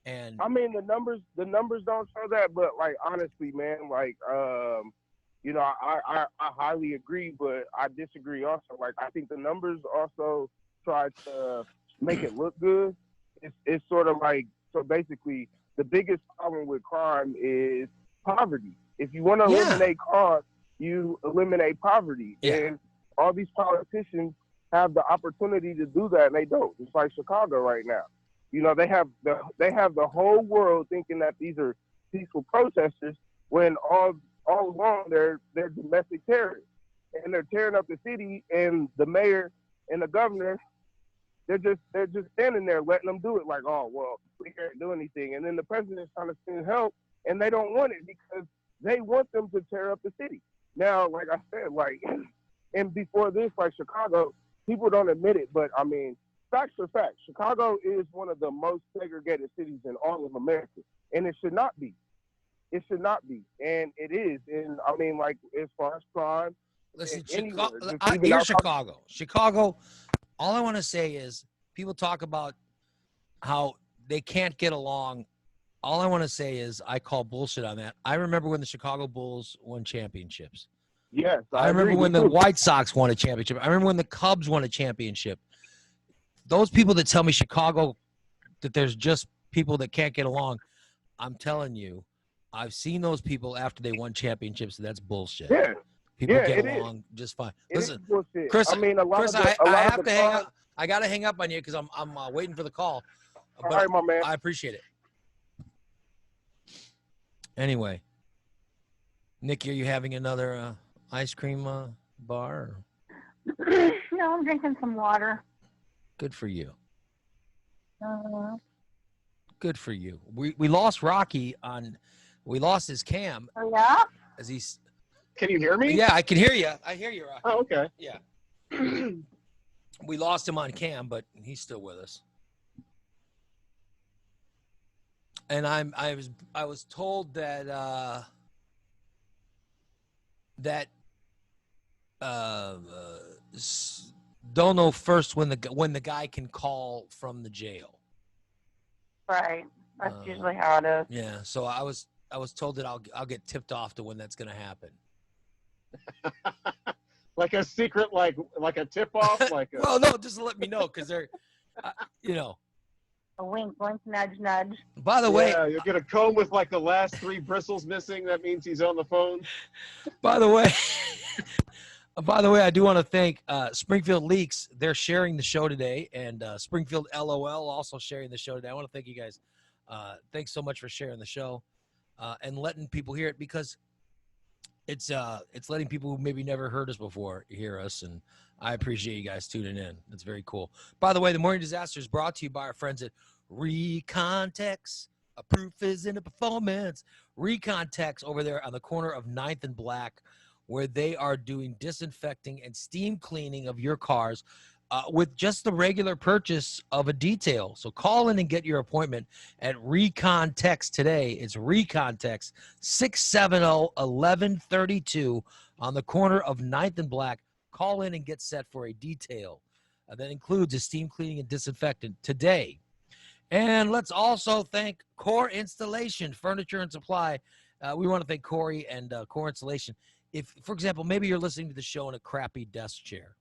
And I mean, the numbers don't show that, but like honestly, man, like you know, I highly agree, but I disagree also. Like I think the numbers also try to make it look good. It's sort of like, so basically the biggest problem with crime is poverty. If you want to eliminate crime, you eliminate poverty. And all these politicians have the opportunity to do that, and they don't. It's like Chicago right now. You know, they have the whole world thinking that these are peaceful protesters when all along they're domestic terrorists, and they're tearing up the city. And the mayor and the governor, they're just standing there letting them do it. Like, oh well, we can't do anything. And then the president's trying to send help, and they don't want it because they want them to tear up the city. Now, like I said, like, and before this, like Chicago, people don't admit it, but I mean, facts are facts. Chicago is one of the most segregated cities in all of America, and it should not be. It should not be, and it is. And I mean, like, as far as crime, listen, Chicago. Here's Chicago. Chicago. All I want to say is, people talk about how they can't get along. All I want to say is, I call bullshit on that. I remember when the Chicago Bulls won championships. Yes, I remember when the White Sox won a championship. I remember when the Cubs won a championship. Those people that tell me Chicago, that there's just people that can't get along, I'm telling you, I've seen those people after they won championships. That's bullshit. Yeah. People Yeah, get it along is. just fine. It is Listen, bullshit. Chris, I mean, Chris, I have to hang up. I got to hang up on you because I'm waiting for the call. But All right, my man. I appreciate it. Anyway, Nikki, are you having another ice cream bar? No, I'm drinking some water. Good for you. Good for you. We lost Rocky on. We lost his cam. Oh yeah. As he's. Can you hear me? Yeah, I can hear you. I hear you, Rocky. Oh, okay. Yeah. We lost him on cam, but he's still with us. And I was told that don't know first when the guy can call from the jail. Right. That's usually how it is. Yeah. So I was told that I'll get tipped off to when that's going to happen. Like a secret, like a tip off, like. Well, no, just let me know because they're, you know. A wink, wink, nudge, nudge. By the way, you'll get a comb with like the last 3 bristles missing. That means he's on the phone. By the way, I do want to thank Springfield Leaks. They're sharing the show today, and Springfield LOL also sharing the show today. I want to thank you guys. Thanks so much for sharing the show and letting people hear it, because it's letting people who maybe never heard us before hear us, and I appreciate you guys tuning in. It's very cool. By the way, the Morning Disaster is brought to you by our friends at Recontex. A proof is in the performance. Recontex over there on the corner of 9th and Black, where they are doing disinfecting and steam cleaning of your cars with just the regular purchase of a detail. So call in and get your appointment at Recontex today. It's Recontex 670-1132 on the corner of 9th and Black. Call in and get set for a detail. That includes a steam cleaning and disinfectant today. And let's also thank Core Installation Furniture and Supply. We want to thank Corey and Core Installation. If, for example, maybe you're listening to the show in a crappy desk chair.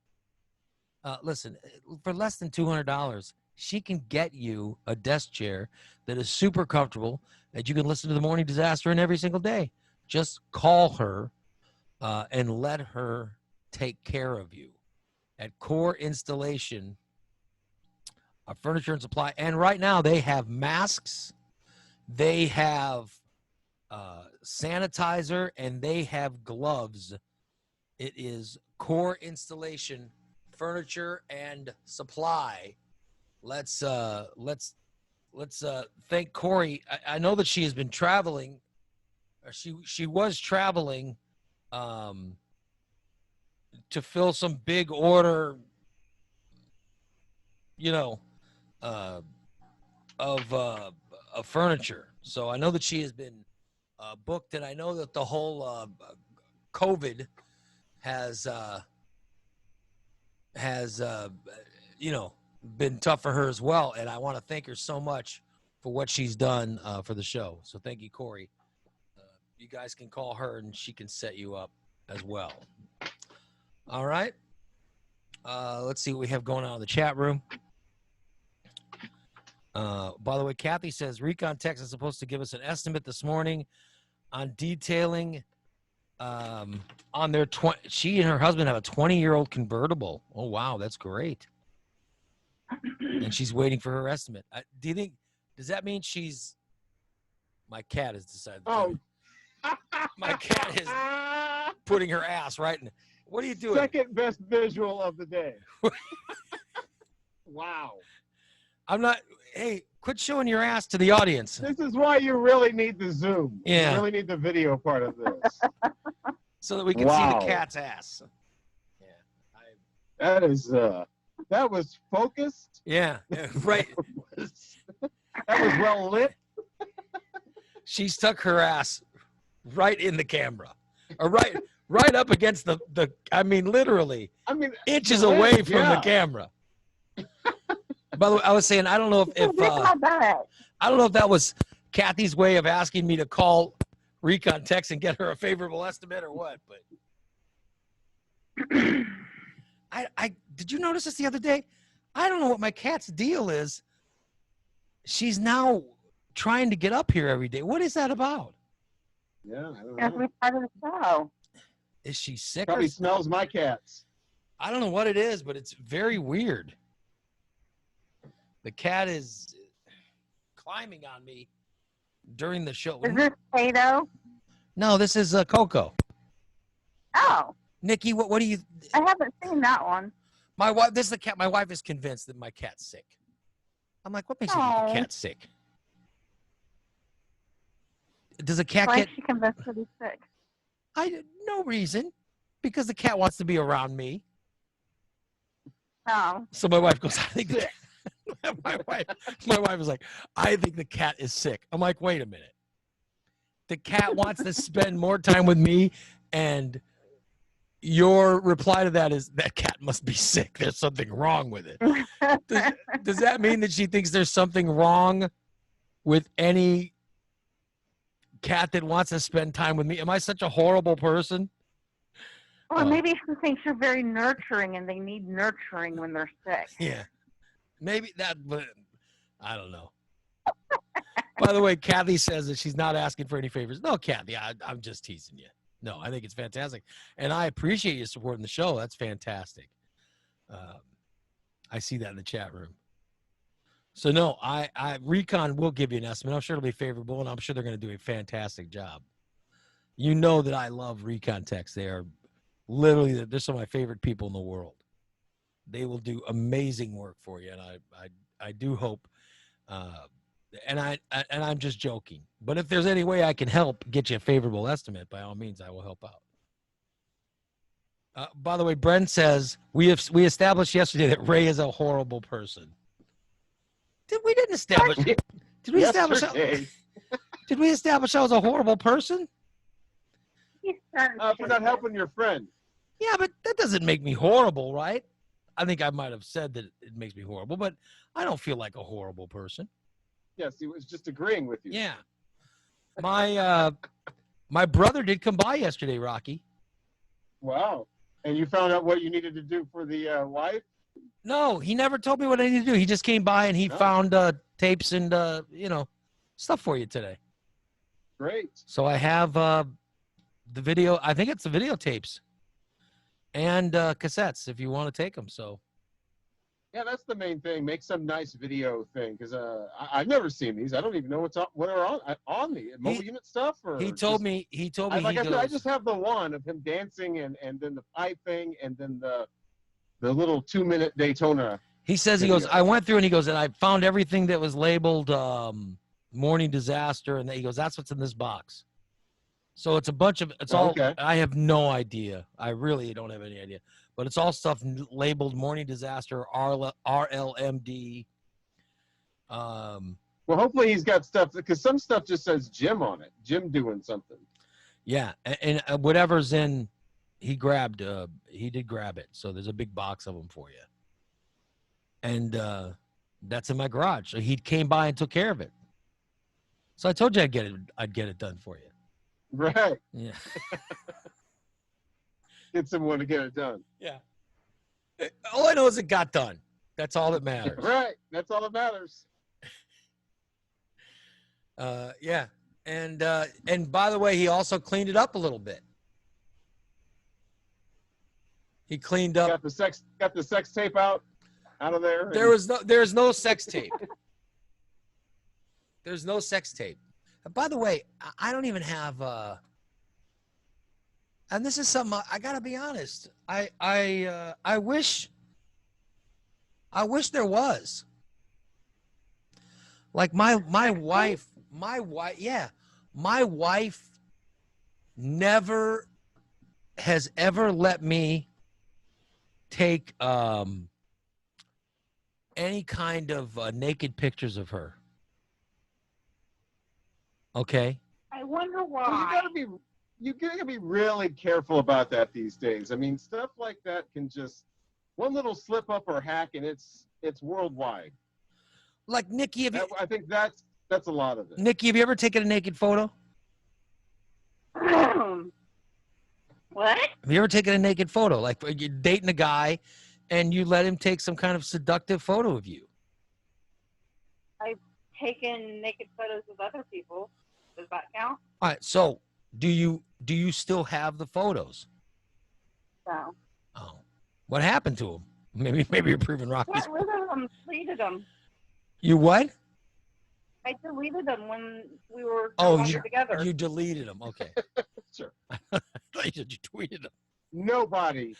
Listen, for less than $200, she can get you a desk chair that is super comfortable that you can listen to the Morning Disaster in every single day. Just call her and let her take care of you at Core Installation Furniture and Supply. And right now they have masks, they have sanitizer, and they have gloves. It is Core Installation Furniture and Supply. Let's thank Corey. I know that she has been traveling. Or she was traveling to fill some big order, of furniture. So I know that she has been booked, and I know that the whole COVID has been tough for her as well. And I want to thank her so much for what she's done for the show. So thank you, Corey. You guys can call her and she can set you up as well. All right. Let's see what we have going on in the chat room. By the way, Kathy says Recontex is supposed to give us an estimate this morning on detailing on their she and her husband have a 20-year-old convertible. Oh, wow. That's great. And she's waiting for her estimate. Does that mean my cat has decided. Oh. My cat is putting her ass right in. What are you doing? Second best visual of the day. Wow. Hey, quit showing your ass to the audience. This is why you really need the Zoom. Yeah. You really need the video part of this. So that we can see the cat's ass. Yeah. That was focused. Yeah, right. That was well lit. She stuck her ass right in the camera. Or right up against the literally inches away from the camera. By the way, I was saying I don't know if I don't know if that was Kathy's way of asking me to call Recontex and get her a favorable estimate or what, but I did you notice this the other day? I don't know what my cat's deal is. She's now trying to get up here every day. What is that about? Yeah, I don't know. Every part of the show. Is she sick? Probably smells my cats. I don't know what it is, but it's very weird. The cat is climbing on me during the show. Is this Kato? No, this is Coco. Oh. Nikki, what do you? I haven't seen that one. My wife. This is the cat. My wife is convinced that my cat's sick. I'm like, what makes you think the cat's sick? Does a cat Why get? is she convinced that he's sick? No reason, because the cat wants to be around me. Oh. So my wife goes, I think my wife is like, I think the cat is sick. I'm like, wait a minute. The cat wants to spend more time with me, and your reply to that is that cat must be sick. There's something wrong with it. Does that mean that she thinks there's something wrong with any cat that wants to spend time with me? Am I such a horrible person? Or maybe she thinks you're very nurturing and they need nurturing when they're sick. Yeah. Maybe that, but I don't know. By the way, Kathy says that she's not asking for any favors. No, Kathy, I'm just teasing you. No, I think it's fantastic. And I appreciate you supporting the show. That's fantastic. I see that in the chat room. So, no, I Recon will give you an estimate. I'm sure it'll be favorable, and I'm sure they're going to do a fantastic job. You know that I love Recon Techs. They are literally, they're some of my favorite people in the world. They will do amazing work for you, and I do hope, and I'm just joking. But if there's any way I can help get you a favorable estimate, by all means, I will help out. By the way, Brent says we established yesterday that Ray is a horrible person. We didn't establish? Did we establish? Did we establish I was a horrible person? For not helping your friend. Yeah, but that doesn't make me horrible, right? I think I might have said that it makes me horrible, but I don't feel like a horrible person. Yes, he was just agreeing with you. Yeah. My brother did come by yesterday, Rocky. Wow. And you found out what you needed to do for the wife? No, he never told me what I needed to do. He just came by and he found tapes and stuff for you today. Great. So I have the video. I think it's the videotapes and cassettes if you want to take them. So. Yeah, that's the main thing. Make some nice video thing, because I've never seen these. I don't even know what are on the mobile unit stuff. Or he told me. I just have the one of him dancing and then the pipe thing and then the little 2-minute Daytona. He says video. He goes. I went through and he goes and I found everything that was labeled Morning Disaster, and he goes, that's what's in this box. So it's a bunch of all. Okay. I have no idea. I really don't have any idea. But it's all stuff labeled Morning Disaster, RLMD. Well, hopefully he's got stuff, because some stuff just says Jim on it. Jim doing something. Yeah, and whatever's in, he did grab it. So there's a big box of them for you. And that's in my garage. So he came by and took care of it. So I told you I'd get it done for you. Right. Yeah. Get someone to get it done. Yeah. All I know is it got done. That's all that matters. Right. That's all that matters. Yeah. And by the way, he also cleaned it up a little bit. He cleaned up. Got the sex tape out of there. There's no sex tape. There's no sex tape. By the way, I don't even have and this is something I gotta be honest. I wish there was. Like my wife never has ever let me take any kind of naked pictures of her. Okay. I wonder why. Well, you gotta be really careful about that these days. I mean, stuff like that can just one little slip up or hack, and it's worldwide. Like Nikki, I think that's a lot of it. Nikki, have you ever taken a naked photo? What? Have you ever taken a naked photo? Like you're dating a guy, and you let him take some kind of seductive photo of you? I've taken naked photos of other people. Does that count? All right. So, do you still have the photos? No. Oh, what happened to them? Maybe you're proving Rocky's. Got rid of them. Deleted them. You what? I deleted them when we were together. You deleted them. Okay. Sure. I thought you said you tweeted them. Nobody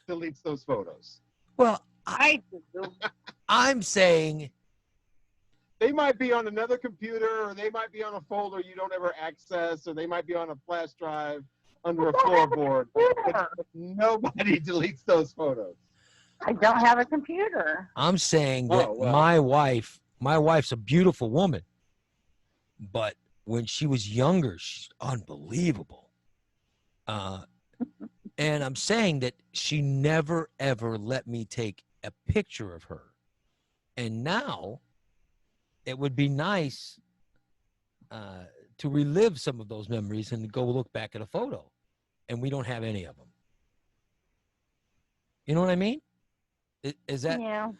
deletes those photos. Well, I do. I'm saying they might be on another computer, or they might be on a folder you don't ever access, or they might be on a flash drive under a floorboard. But nobody deletes those photos. I don't have a computer. I'm saying that my wife's a beautiful woman, but when she was younger, she's unbelievable. And I'm saying that she never, ever let me take a picture of her. And now it would be nice to relive some of those memories and go look back at a photo. And we don't have any of them. You know what I mean? Is that? Yeah.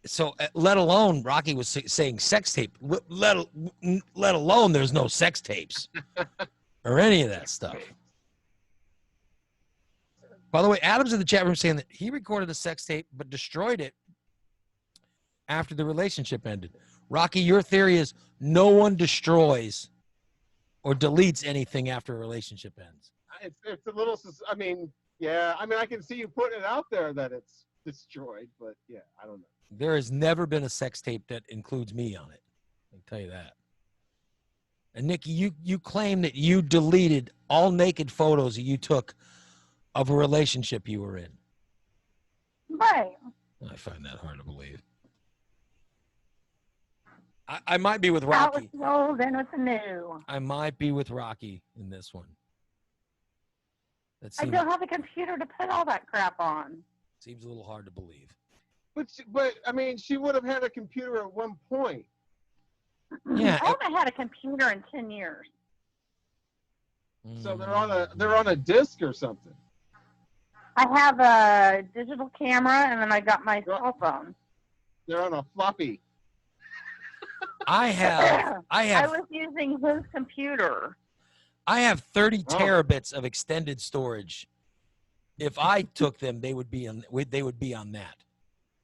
So let alone Rocky was saying sex tape. Let alone there's no sex tapes or any of that stuff. By the way, Adam's in the chat room saying that he recorded a sex tape but destroyed it after the relationship ended. Rocky, your theory is no one destroys or deletes anything after a relationship ends. It's a little. I mean, yeah. I mean, I can see you putting it out there that it's destroyed, but yeah, I don't know. There has never been a sex tape that includes me on it. I can tell you that. And Nikki, you claim that you deleted all naked photos that you took of a relationship you were in. Right. I find that hard to believe. I might be with Out Rocky. with the old, in with the new. I might be with Rocky in this one. That I seems, don't have a computer to put all that crap on. seems a little hard to believe. But I mean, she would have had a computer at one point. Yeah. I haven't had a computer in 10 years. So they're on a disc or something. I have a digital camera, and then I got my cell phone. They're on a floppy. I I was using his computer. I have 30 terabits of extended storage. If I took them, they would be on that.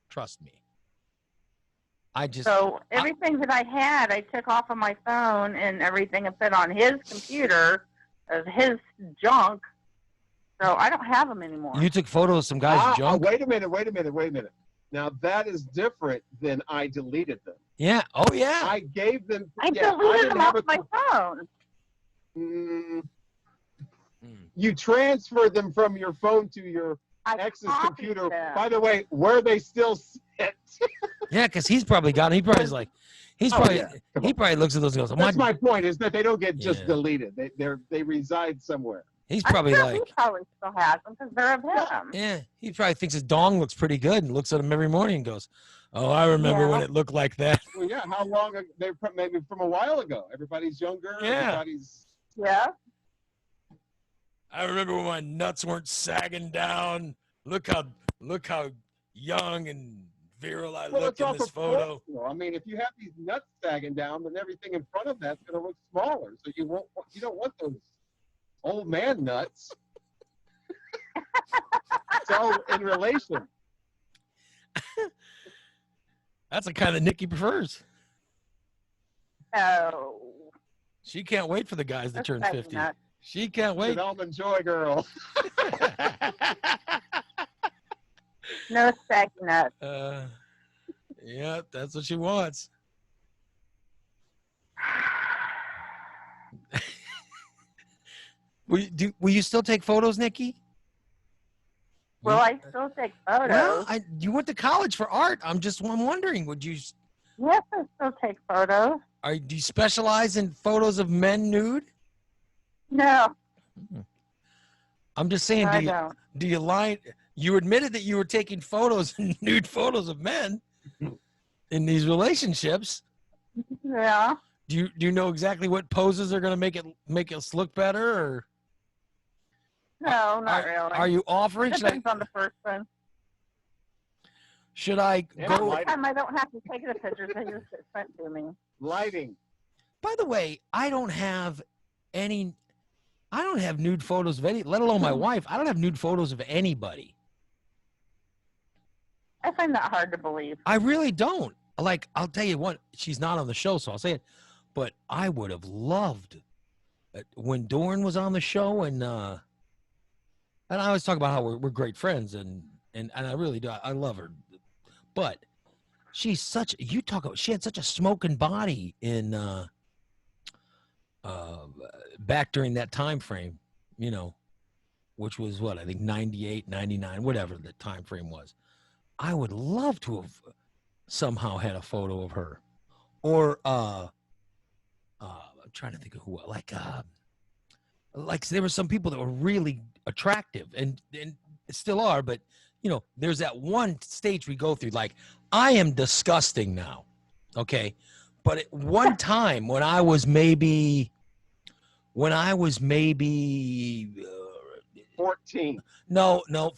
Trust me. So everything that I had, I took off of my phone and everything and put on his computer of his junk. So I don't have them anymore. You took photos of some guy's junk? Wait a minute. Now that is different than I deleted them. Yeah. Oh yeah. I gave them. I yeah, deleted didn't them have off my phone. You transferred them from your phone to your ex's computer. By the way, where they still sit. Yeah, because he's probably got. He probably is like, he probably looks at those and goes, That's my point. Is that they don't get just deleted. They reside somewhere. He's probably like, He probably still has them because they're of him. yeah, he probably thinks his dong looks pretty good and looks at him every morning and goes, oh, I remember when it looked like that. Well, yeah. How long? Maybe from a while ago. Everybody's younger. Yeah. Everybody's. Yeah. I remember when my nuts weren't sagging down. Look how young and virile I look it's in all this photo. proportional. I mean, if you have these nuts sagging down, then everything in front of that's going to look smaller. So you don't want those old man nuts. It's all in relation. That's the kind that Nikki prefers. Oh. She can't wait for the guys that turn 50. Nuts. She can't wait. An almond joy girl. No saggy nuts. Yeah, that's what she wants. Will you still take photos, Nikki? Will I still take photos? Well, you went to college for art. I'm wondering, would you? Yes, I still take photos. Do you specialize in photos of men nude? No. I'm just saying. No, I don't. Do you lie? You admitted that you were taking photos, nude photos of men, in these relationships. Yeah. Do you know exactly what poses are going to make us look better, or? No, not really. Are you offering? Depends on the person. Should I go? Most of the time, I don't have to take the pictures; they just get sent to me. Lighting. By the way, I don't have nude photos of any, let alone my wife. I don't have nude photos of anybody. I find that hard to believe. I really don't. Like, I'll tell you what, she's not on the show, so I'll say it. But I would have loved when Dorn was on the show, and I always talk about how we're great friends, and I really do. I love her. But she's she had such a smoking body in back during that time frame, which was what, I think 98, 99, whatever the time frame was. I would love to have somehow had a photo of her, or I'm trying to think of who, like there were some people that were really attractive and still are, but there's that one stage we go through, like, I am disgusting now, okay, but at one time when I was maybe 14. No. No.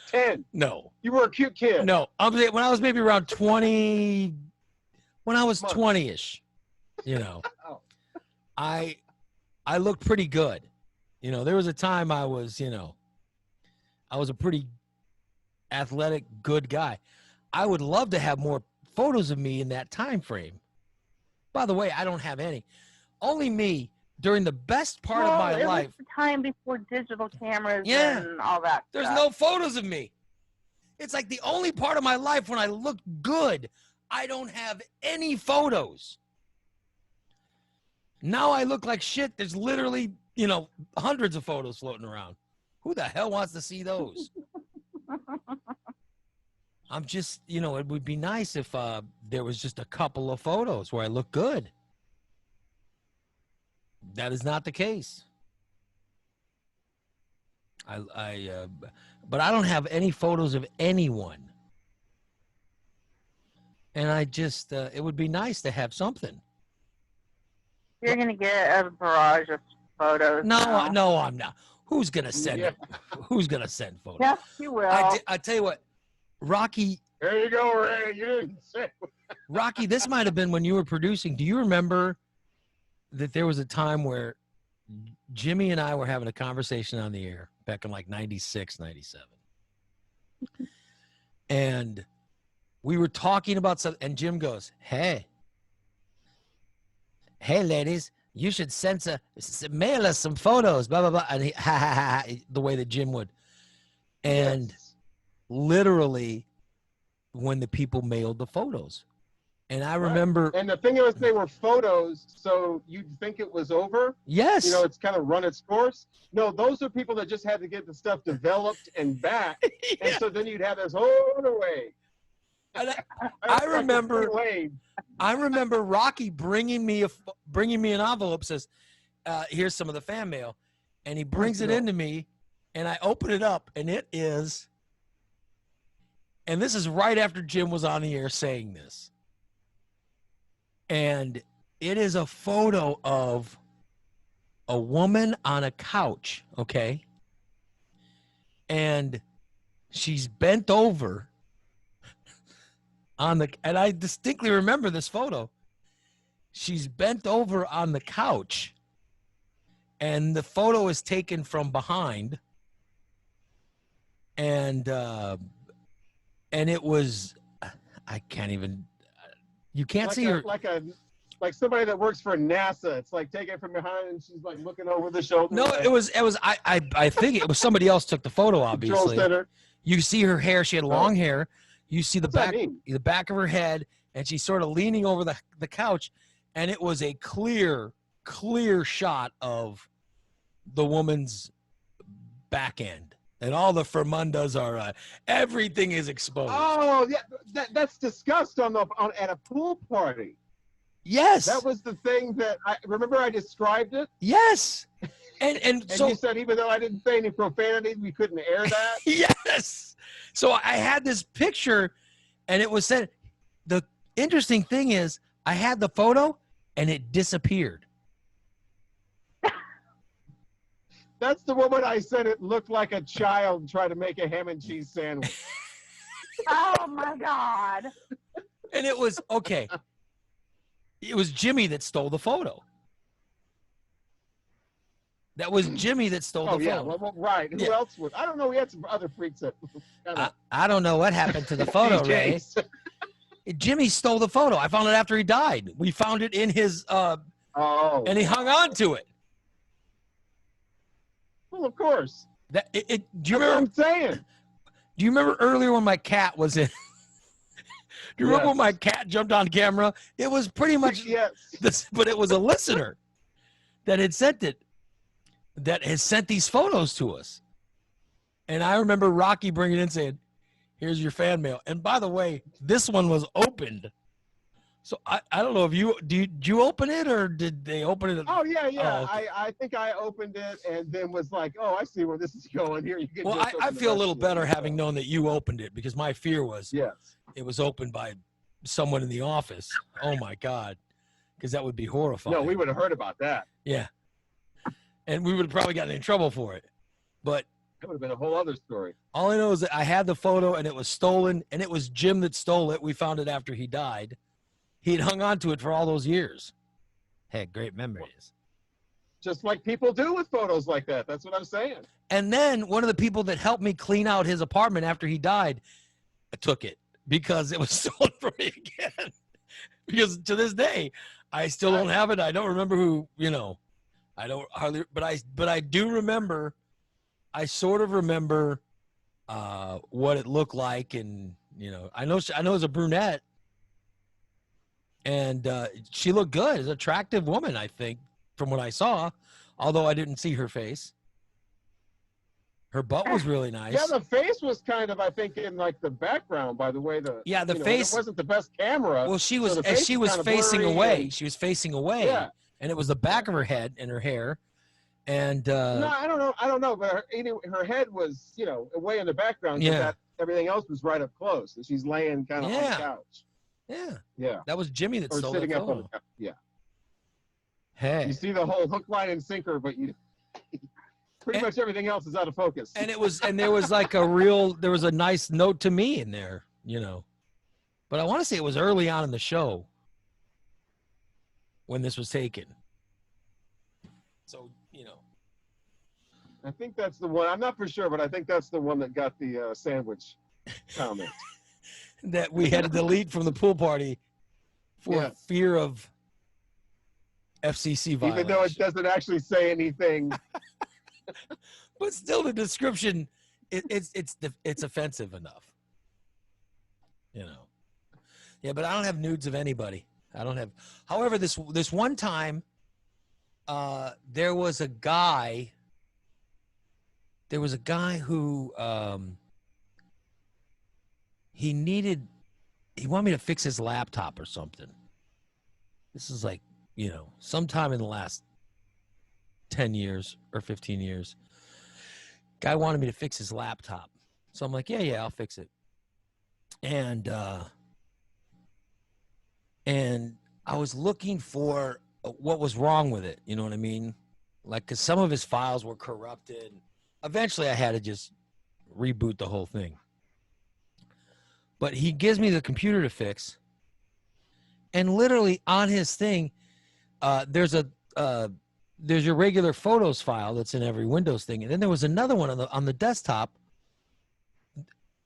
10. No. You were a cute kid. No. When I was maybe around 20, when I was 20-ish, Oh. I looked pretty good. There was a time I was a pretty athletic, good guy. I would love to have more photos of me in that time frame. By the way, I don't have any. Only me during the best part of my it life. was the time before digital cameras Yeah. and all that There's stuff. no photos of me. It's like the only part of my life when I look good. I don't have any photos. Now I look like shit. There's literally, hundreds of photos floating around. Who the hell wants to see those? I'm just, it would be nice if there was just a couple of photos where I look good. That is not the case. But I don't have any photos of anyone. And I just, it would be nice to have something. You're going to get a barrage of photos. No, now. I'm not. Who's going to send it? Who's going to send photos? Yes, you will. I tell you what, Rocky. There you go, Ray. You didn't say. Rocky, this might have been when you were producing. Do you remember that there was a time where Jimmy and I were having a conversation on the air back in like 96, 97. And we were talking about something, and Jim goes, hey, ladies, you should mail us some photos, blah, blah, blah. And he, the way that Jim would. And Yes. literally when the people mailed the photos. And I remember. And the thing is, they were photos, so you'd think it was over. Yes. It's kind of run its course. No, those are people that just had to get the stuff developed and back. Yeah. And so then you'd have this whole other way. And I remember. I remember Rocky bringing me an envelope, says, here's some of the fan mail. And he brings it into me, and I open it up, and it is. And this is right after Jim was on the air saying this. And it is a photo of a woman on a couch, okay? And she's bent over and I distinctly remember this photo. She's bent over on the couch, and the photo is taken from behind. And it was, I can't even, you can't see her. Like somebody that works for NASA. It's like taking it from behind, and she's like looking over the shoulder. No, it was. I think it was somebody else took the photo. Obviously, Control center. You see her hair. She had long hair. You see the What's that back, mean? the back of her head, and she's sort of leaning over the couch, and it was a clear shot of the woman's back end, and all the fermundas are. Everything is exposed. Oh yeah, that's discussed at a pool party. Yes. That was the thing that I remember. I described it. Yes. And so you said even though I didn't say any profanity, we couldn't air that. Yes. So I had this picture, and it was said. The interesting thing is, I had the photo, and it disappeared. That's the woman I said it looked like a child trying to make a ham and cheese sandwich. Oh my God. And it was okay. It was Jimmy that stole the photo. That was Jimmy that stole the yeah, photo. well, right. Who else would? I don't know. We had some other freaks that. I don't know what happened to the photo, Ray. Jimmy stole the photo. I found it after he died. We found it in his. And he hung on to it. Well, of course. Do you That's remember? what I'm saying. Do you remember earlier when my cat was in? Do you remember when my cat jumped on camera? It was pretty much this, but it was a listener that had sent it, that has sent these photos to us. And I remember Rocky bringing it in saying, here's your fan mail. And by the way, this one was opened. So I don't know if did you open it or did they open it? Oh yeah. Oh, okay. I think I opened it and then was like, oh, I see where this is going. Here you can. Well, just I open the feel a rest little of it. better having known that you opened it, because my fear was it was opened by someone in the office. Oh my God. Because that would be horrifying. No, we would have heard about that. Yeah. And we would have probably gotten in trouble for it. But that would have been a whole other story. All I know is that I had the photo and it was stolen, and it was Jim that stole it. We found it after he died. He'd hung on to it for all those years. Had great memories. Just like people do with photos like that. That's what I'm saying. And then one of the people that helped me clean out his apartment after he died took it because it was stolen from me again. Because to this day, I still don't have it. I don't remember who, I don't hardly, but I do remember, I sort of remember what it looked like. And, I know it was a brunette, and she looked good. It's an attractive woman, I think, from what I saw, although I didn't see her face. Her butt was really nice. Yeah, the face was kind of, I think, in like the background. By the way, the face it wasn't the best camera. Well, she was so the face she was kind of facing blurry away. and- She was facing away, Yeah. and it was the back of her head and her hair, and No, I don't know, but her head was, away in the background. 'Cause Yeah. everything else was right up close, and she's laying kind of on Yeah. the couch. Yeah. that was Jimmy that Or stole sitting that up on photo. the couch. Yeah. Hey, You see the whole hook, line, and sinker, but you pretty much everything else is out of focus. and there was like there was a nice note to me in there, but I want to say it was early on in the show when this was taken. So I think that's the one. I'm not for sure, but I think that's the one that got the sandwich comment. that we had to delete from the pool party for Yeah. fear of FCC violation. Even though it doesn't actually say anything. But still, the description it's offensive enough. Yeah, but I don't have nudes of anybody. I don't have. However, this one time, there was a guy. There was a guy who he wanted me to fix his laptop or something. This is like, sometime in the last 10 years or 15 years. Guy wanted me to fix his laptop. So I'm like, yeah, I'll fix it. And I was looking for what was wrong with it. You know what I mean? Like, because some of his files were corrupted. Eventually, I had to just reboot the whole thing. But he gives me the computer to fix. And literally on his thing, there's your regular photos file that's in every Windows thing. And then there was another one on the desktop.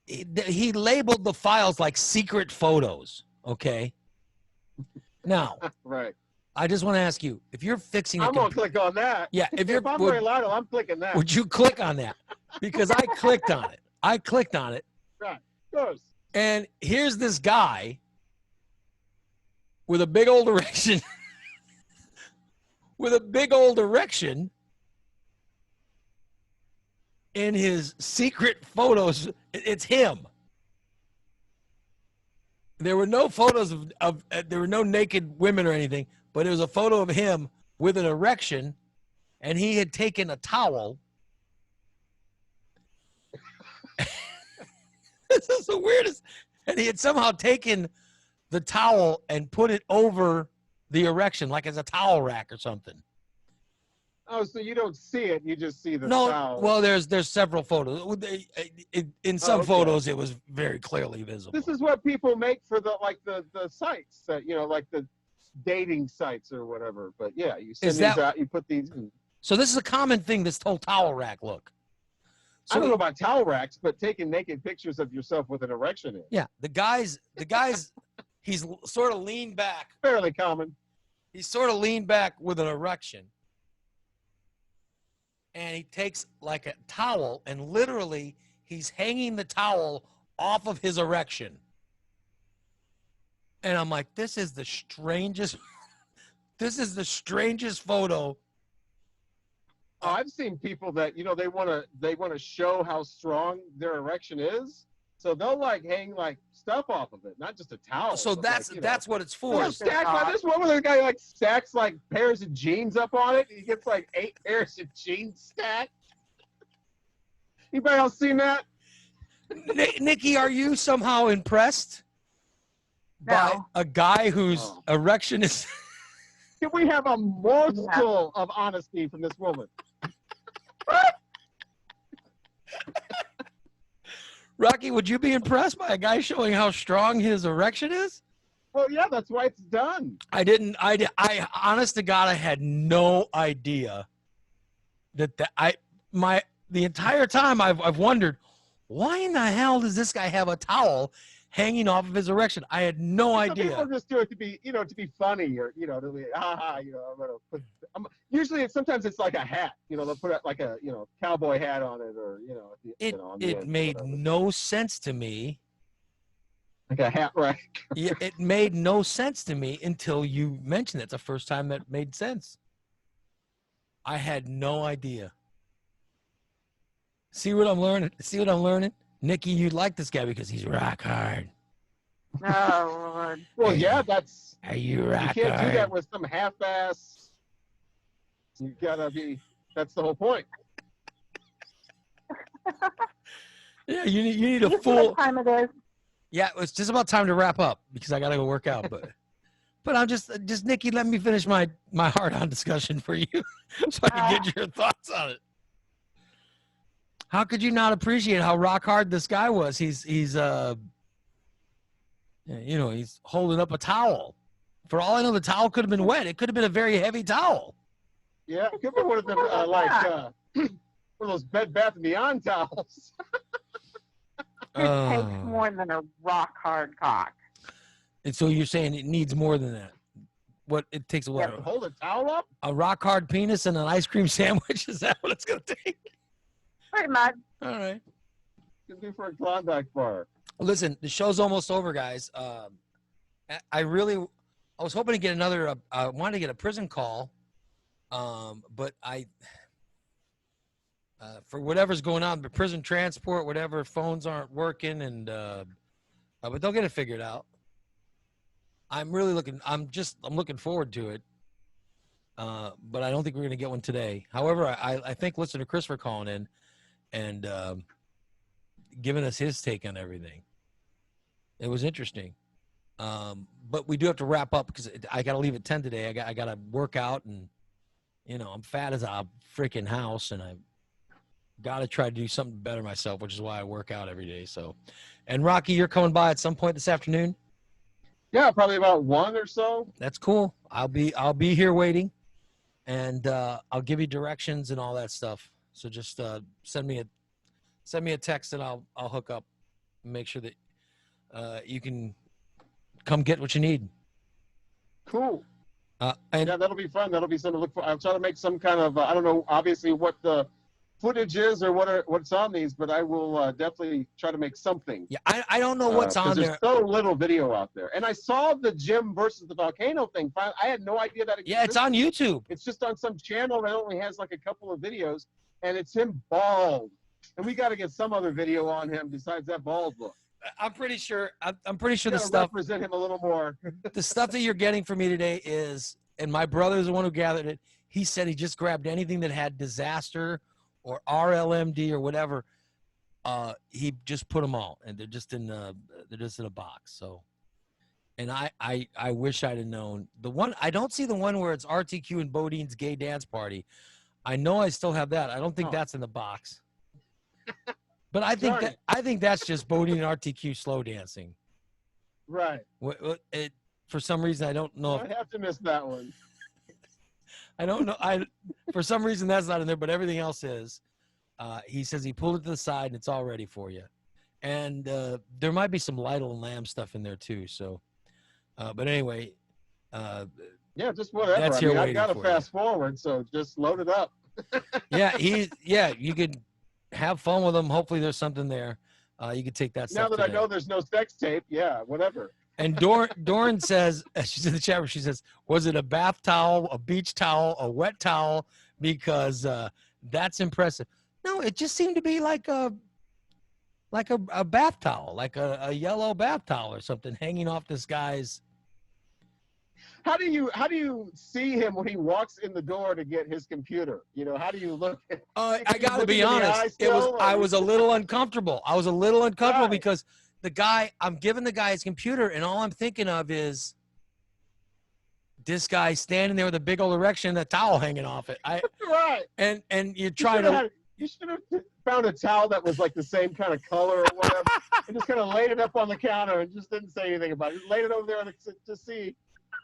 He labeled the files like secret photos. Okay. Now, Right. I just want to ask you, if you're fixing I'm going to click on that. Yeah, if you're I'm Ray Lotto, I'm clicking that. would you click on that? Because I clicked on it. Right. Of course. And here's this guy with a big old erection. In his secret photos. It's him. There were no photos of there were no naked women or anything, but it was a photo of him with an erection, and he had taken a towel. This is the weirdest. And he had somehow taken the towel and put it over the erection, like as a towel rack or something. Oh, so you don't see it, you just see the No, towel. well, there's several photos. In some okay. photos, it was very clearly visible. This is what people make for the sites that, like the dating sites or whatever. But yeah, you send Is these that- out, you put these in. So this is a common thing, this whole towel rack look. I don't know about towel racks, but taking naked pictures of yourself with an erection in. Yeah, the guy's he's sort of leaned back. Fairly common. He's sort of leaned back with an erection. And he takes like a towel and literally he's hanging the towel off of his erection. And I'm like, this is the strangest photo. Oh, I've seen people that they want to show how strong their erection is, so they'll like hang like stuff off of it, not just a towel. So but, that's like, that's what it's for. Well, stack like this one where the guy like stacks like pairs of jeans up on it. He gets like 8 pairs of jeans stacked. Anybody else seen that? Nikki, are you somehow impressed by a guy whose erection is? Can we have a morsel of honesty from this woman? Rocky, would you be impressed by a guy showing how strong his erection is? Well, yeah, that's why it's done. I honest to God, I had no idea that the entire time I've wondered, why in the hell does this guy have a towel hanging off of his erection. I had no Some idea. people just do it to be, to be funny or, to be, I'm gonna put. Usually, sometimes it's like a hat. They'll put like a, cowboy hat on it, or on the It end, made whatever. no sense to me. Like a hat rack. Yeah, it made no sense to me until you mentioned it. It's the first time that made sense. I had no idea. See what I'm learning? See what I'm learning? Nikki, you'd like this guy because he's rock hard. Oh, Lord. Well, yeah, that's. Are you You rock can't hard? do that with some half-ass. You gotta be. That's the whole point. Yeah, you need a You see full. what time it is? Yeah, it's just about time to wrap up because I gotta go work out. But I'm just Nikki, let me finish my hard-on discussion for you, so I can get your thoughts on it. How could you not appreciate how rock hard this guy was? He's holding up a towel. For all I know, the towel could have been wet. It could have been a very heavy towel. Yeah, it could be one of them one of those Bed Bath & Beyond towels. It takes more than a rock hard cock. And so you're saying it needs more than that? What it takes? What? Yeah, hold a towel up. A rock hard penis and an ice cream sandwich? Is that what it's gonna take? Pretty much. All right. Could be for a Klondike bar. Listen, the show's almost over, guys. I was hoping to get another. I wanted to get a prison call, but for whatever's going on, the prison transport, whatever, phones aren't working, and but they'll get it figured out. I'm really looking. I'm looking forward to it. But I don't think we're gonna get one today. However, I think listener Christopher calling in and giving us his take on everything. It was interesting. But we do have to wrap up because I got to leave at 10 today. I got to work out, and I'm fat as a freaking house, and I got to try to do something better myself, which is why I work out every day. So, and Rocky, you're coming by at some point this afternoon. Yeah, probably about 1 or so. That's cool. I'll be here waiting, and I'll give you directions and all that stuff. So just send me a text, and I'll hook up and make sure that you can come get what you need. Cool. And yeah, that'll be fun. That'll be something to look for. I'm trying to make some kind of I don't know, obviously what the footage is or what's on these, but I will definitely try to make something. Yeah, I don't know what's on there's there. so little video out there. And I saw the Jim versus the volcano thing. I had no idea that existed. Yeah, it's on YouTube. It's just on some channel that only has like a couple of videos, and it's him bald. And we got to get some other video on him besides that bald look. I'm pretty sure the Gotta stuff represent him a little more. the stuff that you're getting from me today is, and my brother is the one who gathered it. He said he just grabbed anything that had disaster or RLMD or whatever. He just put them all, and they're just in a box. So, and I wish I'd have known the one. I don't see the one where it's RTQ and Bodine's gay dance party. I know I still have that. I don't think that's in the box. But I think that's just Bodine and RTQ slow dancing. Right. For some reason, I don't know. I have to miss that one. I don't know. For some reason that's not in there, but everything else is. He says he pulled it to the side and it's all ready for you. And there might be some Lytle and Lamb stuff in there too. So, but anyway. Yeah, just whatever. That's I mean, here I've got to waiting for fast forward, so just load it up. You could have fun with them. Hopefully there's something there. You could take that Now stuff that today. I know there's no sex tape, yeah, whatever. And Doran says, she's in the chat room, she says, was it a bath towel, a beach towel, a wet towel? Because that's impressive. No, it just seemed to be like a bath towel, like a yellow bath towel or something hanging off this guy's. How do you see him when he walks in the door to get his computer? How do you look at I got to be honest. I was a little uncomfortable. I was a little uncomfortable because I'm giving the guy his computer, and all I'm thinking of is this guy standing there with a big old erection and a towel hanging off it. Right. And you're trying to. You should have found a towel that was like the same kind of color or whatever, and just kind of laid it up on the counter and just didn't say anything about it. Just laid it over there to see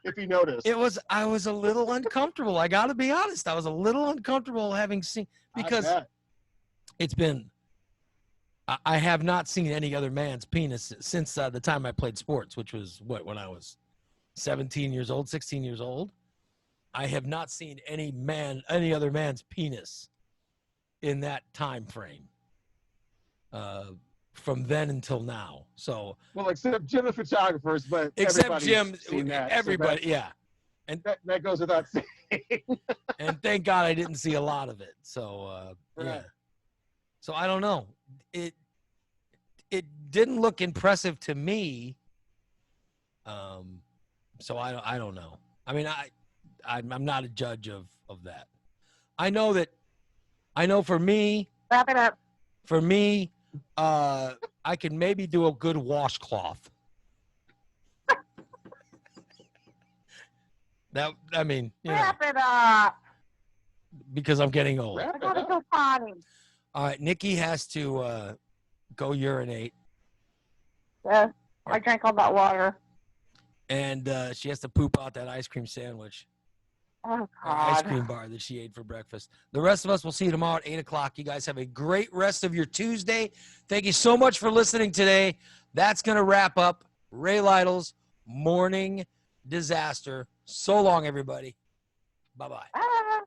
if he noticed. I was a little uncomfortable. I got to be honest. I was a little uncomfortable having seen, because it's been, I have not seen any other man's penis since the time I played sports, which was when I was 17 years old, 16 years old. I have not seen any other man's penis in that time frame from then until now. So, well, except Jim the photographers, but except everybody's Jim, seen that, everybody, so yeah. And that goes without saying. And thank God I didn't see a lot of it. So yeah. Right. So I don't know. It didn't look impressive to me. So I don't know. I mean I'm not a judge of that. I know for me. Wrap it up. For me, I can maybe do a good washcloth. That I mean, you know, Wrap it up. because I'm getting old. I gotta go potty. All right, Nikki has to go urinate, Yeah, I drank all that water. and she has to poop out that ice cream sandwich, Oh ice God. cream bar that she ate for breakfast. The rest of us will see you tomorrow at 8 o'clock. You guys have a great rest of your Tuesday. Thank you so much for listening today. That's going to wrap up Ray Lytle's Morning Disaster. So long, everybody. Bye-bye. Ah.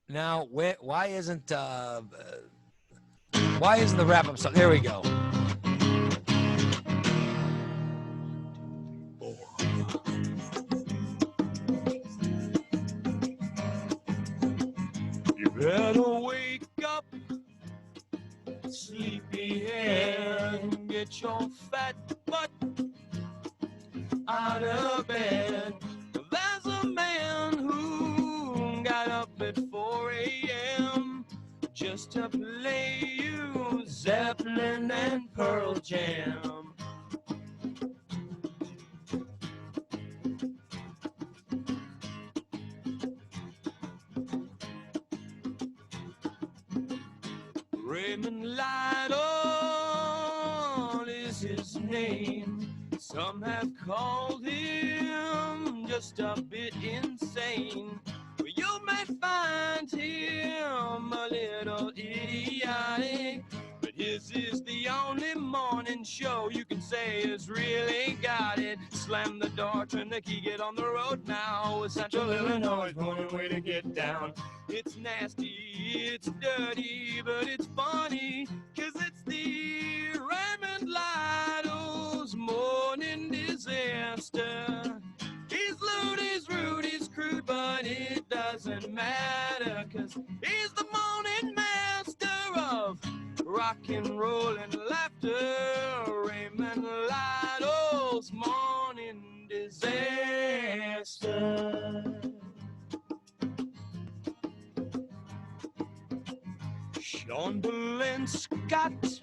Now, why isn't the wrap-up song? There we go. You better wake up, sleepyhead, get your fat butt out of bed. There's a man who got up at 4 a.m. just to play you Zeppelin and Pearl Jam. Raymond Lytle is his name. Some have called him just a bit insane. You may find him a little idiotic, but his is the only morning show you can say has really got it. Slam the door, turn the key, get on the road now. With Central Illinois, morning way to get down. It's nasty, it's dirty, but it's funny, 'cause it's the Raymond Lytle's Morning Disaster. He's lewd, he's rude, he's crude, but it doesn't matter, 'cause he's the morning master of rock and roll and laughter. Raymond Lytle's Morning Disaster. Shonda Scott,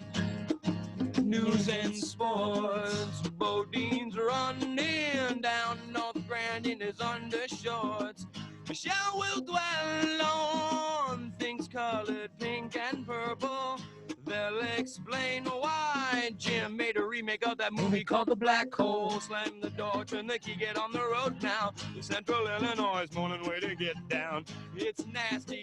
news and sports. Bodine's running down North Grand in his undershorts. Michelle will dwell on things colored pink and purple. They'll explain why Jim made a remake of that movie called The Black Hole. Slam the door, turn the key, get on the road now. The Central Illinois morning way to get down. It's nasty,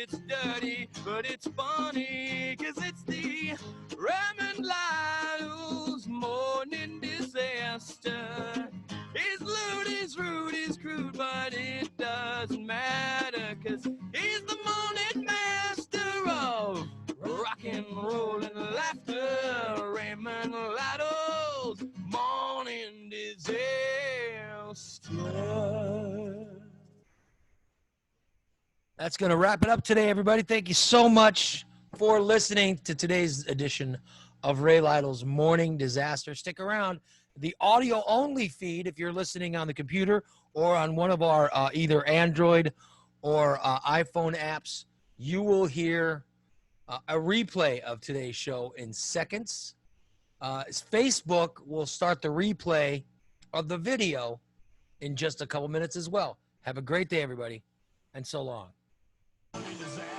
it's dirty, but it's funny, 'cause it's the Raymond Lytle's Morning Disaster. He's lewd, he's rude, he's crude, but it doesn't matter, 'cause he's the morning master of rock and roll and laughter. Raymond Lytle's Morning Disaster. That's going to wrap it up today, everybody. Thank you so much for listening to today's edition of Ray Lytle's Morning Disaster. Stick around. The audio-only feed, if you're listening on the computer or on one of our either Android or iPhone apps, you will hear a replay of today's show in seconds. Facebook will start the replay of the video in just a couple minutes as well. Have a great day, everybody, and so long. Disaster.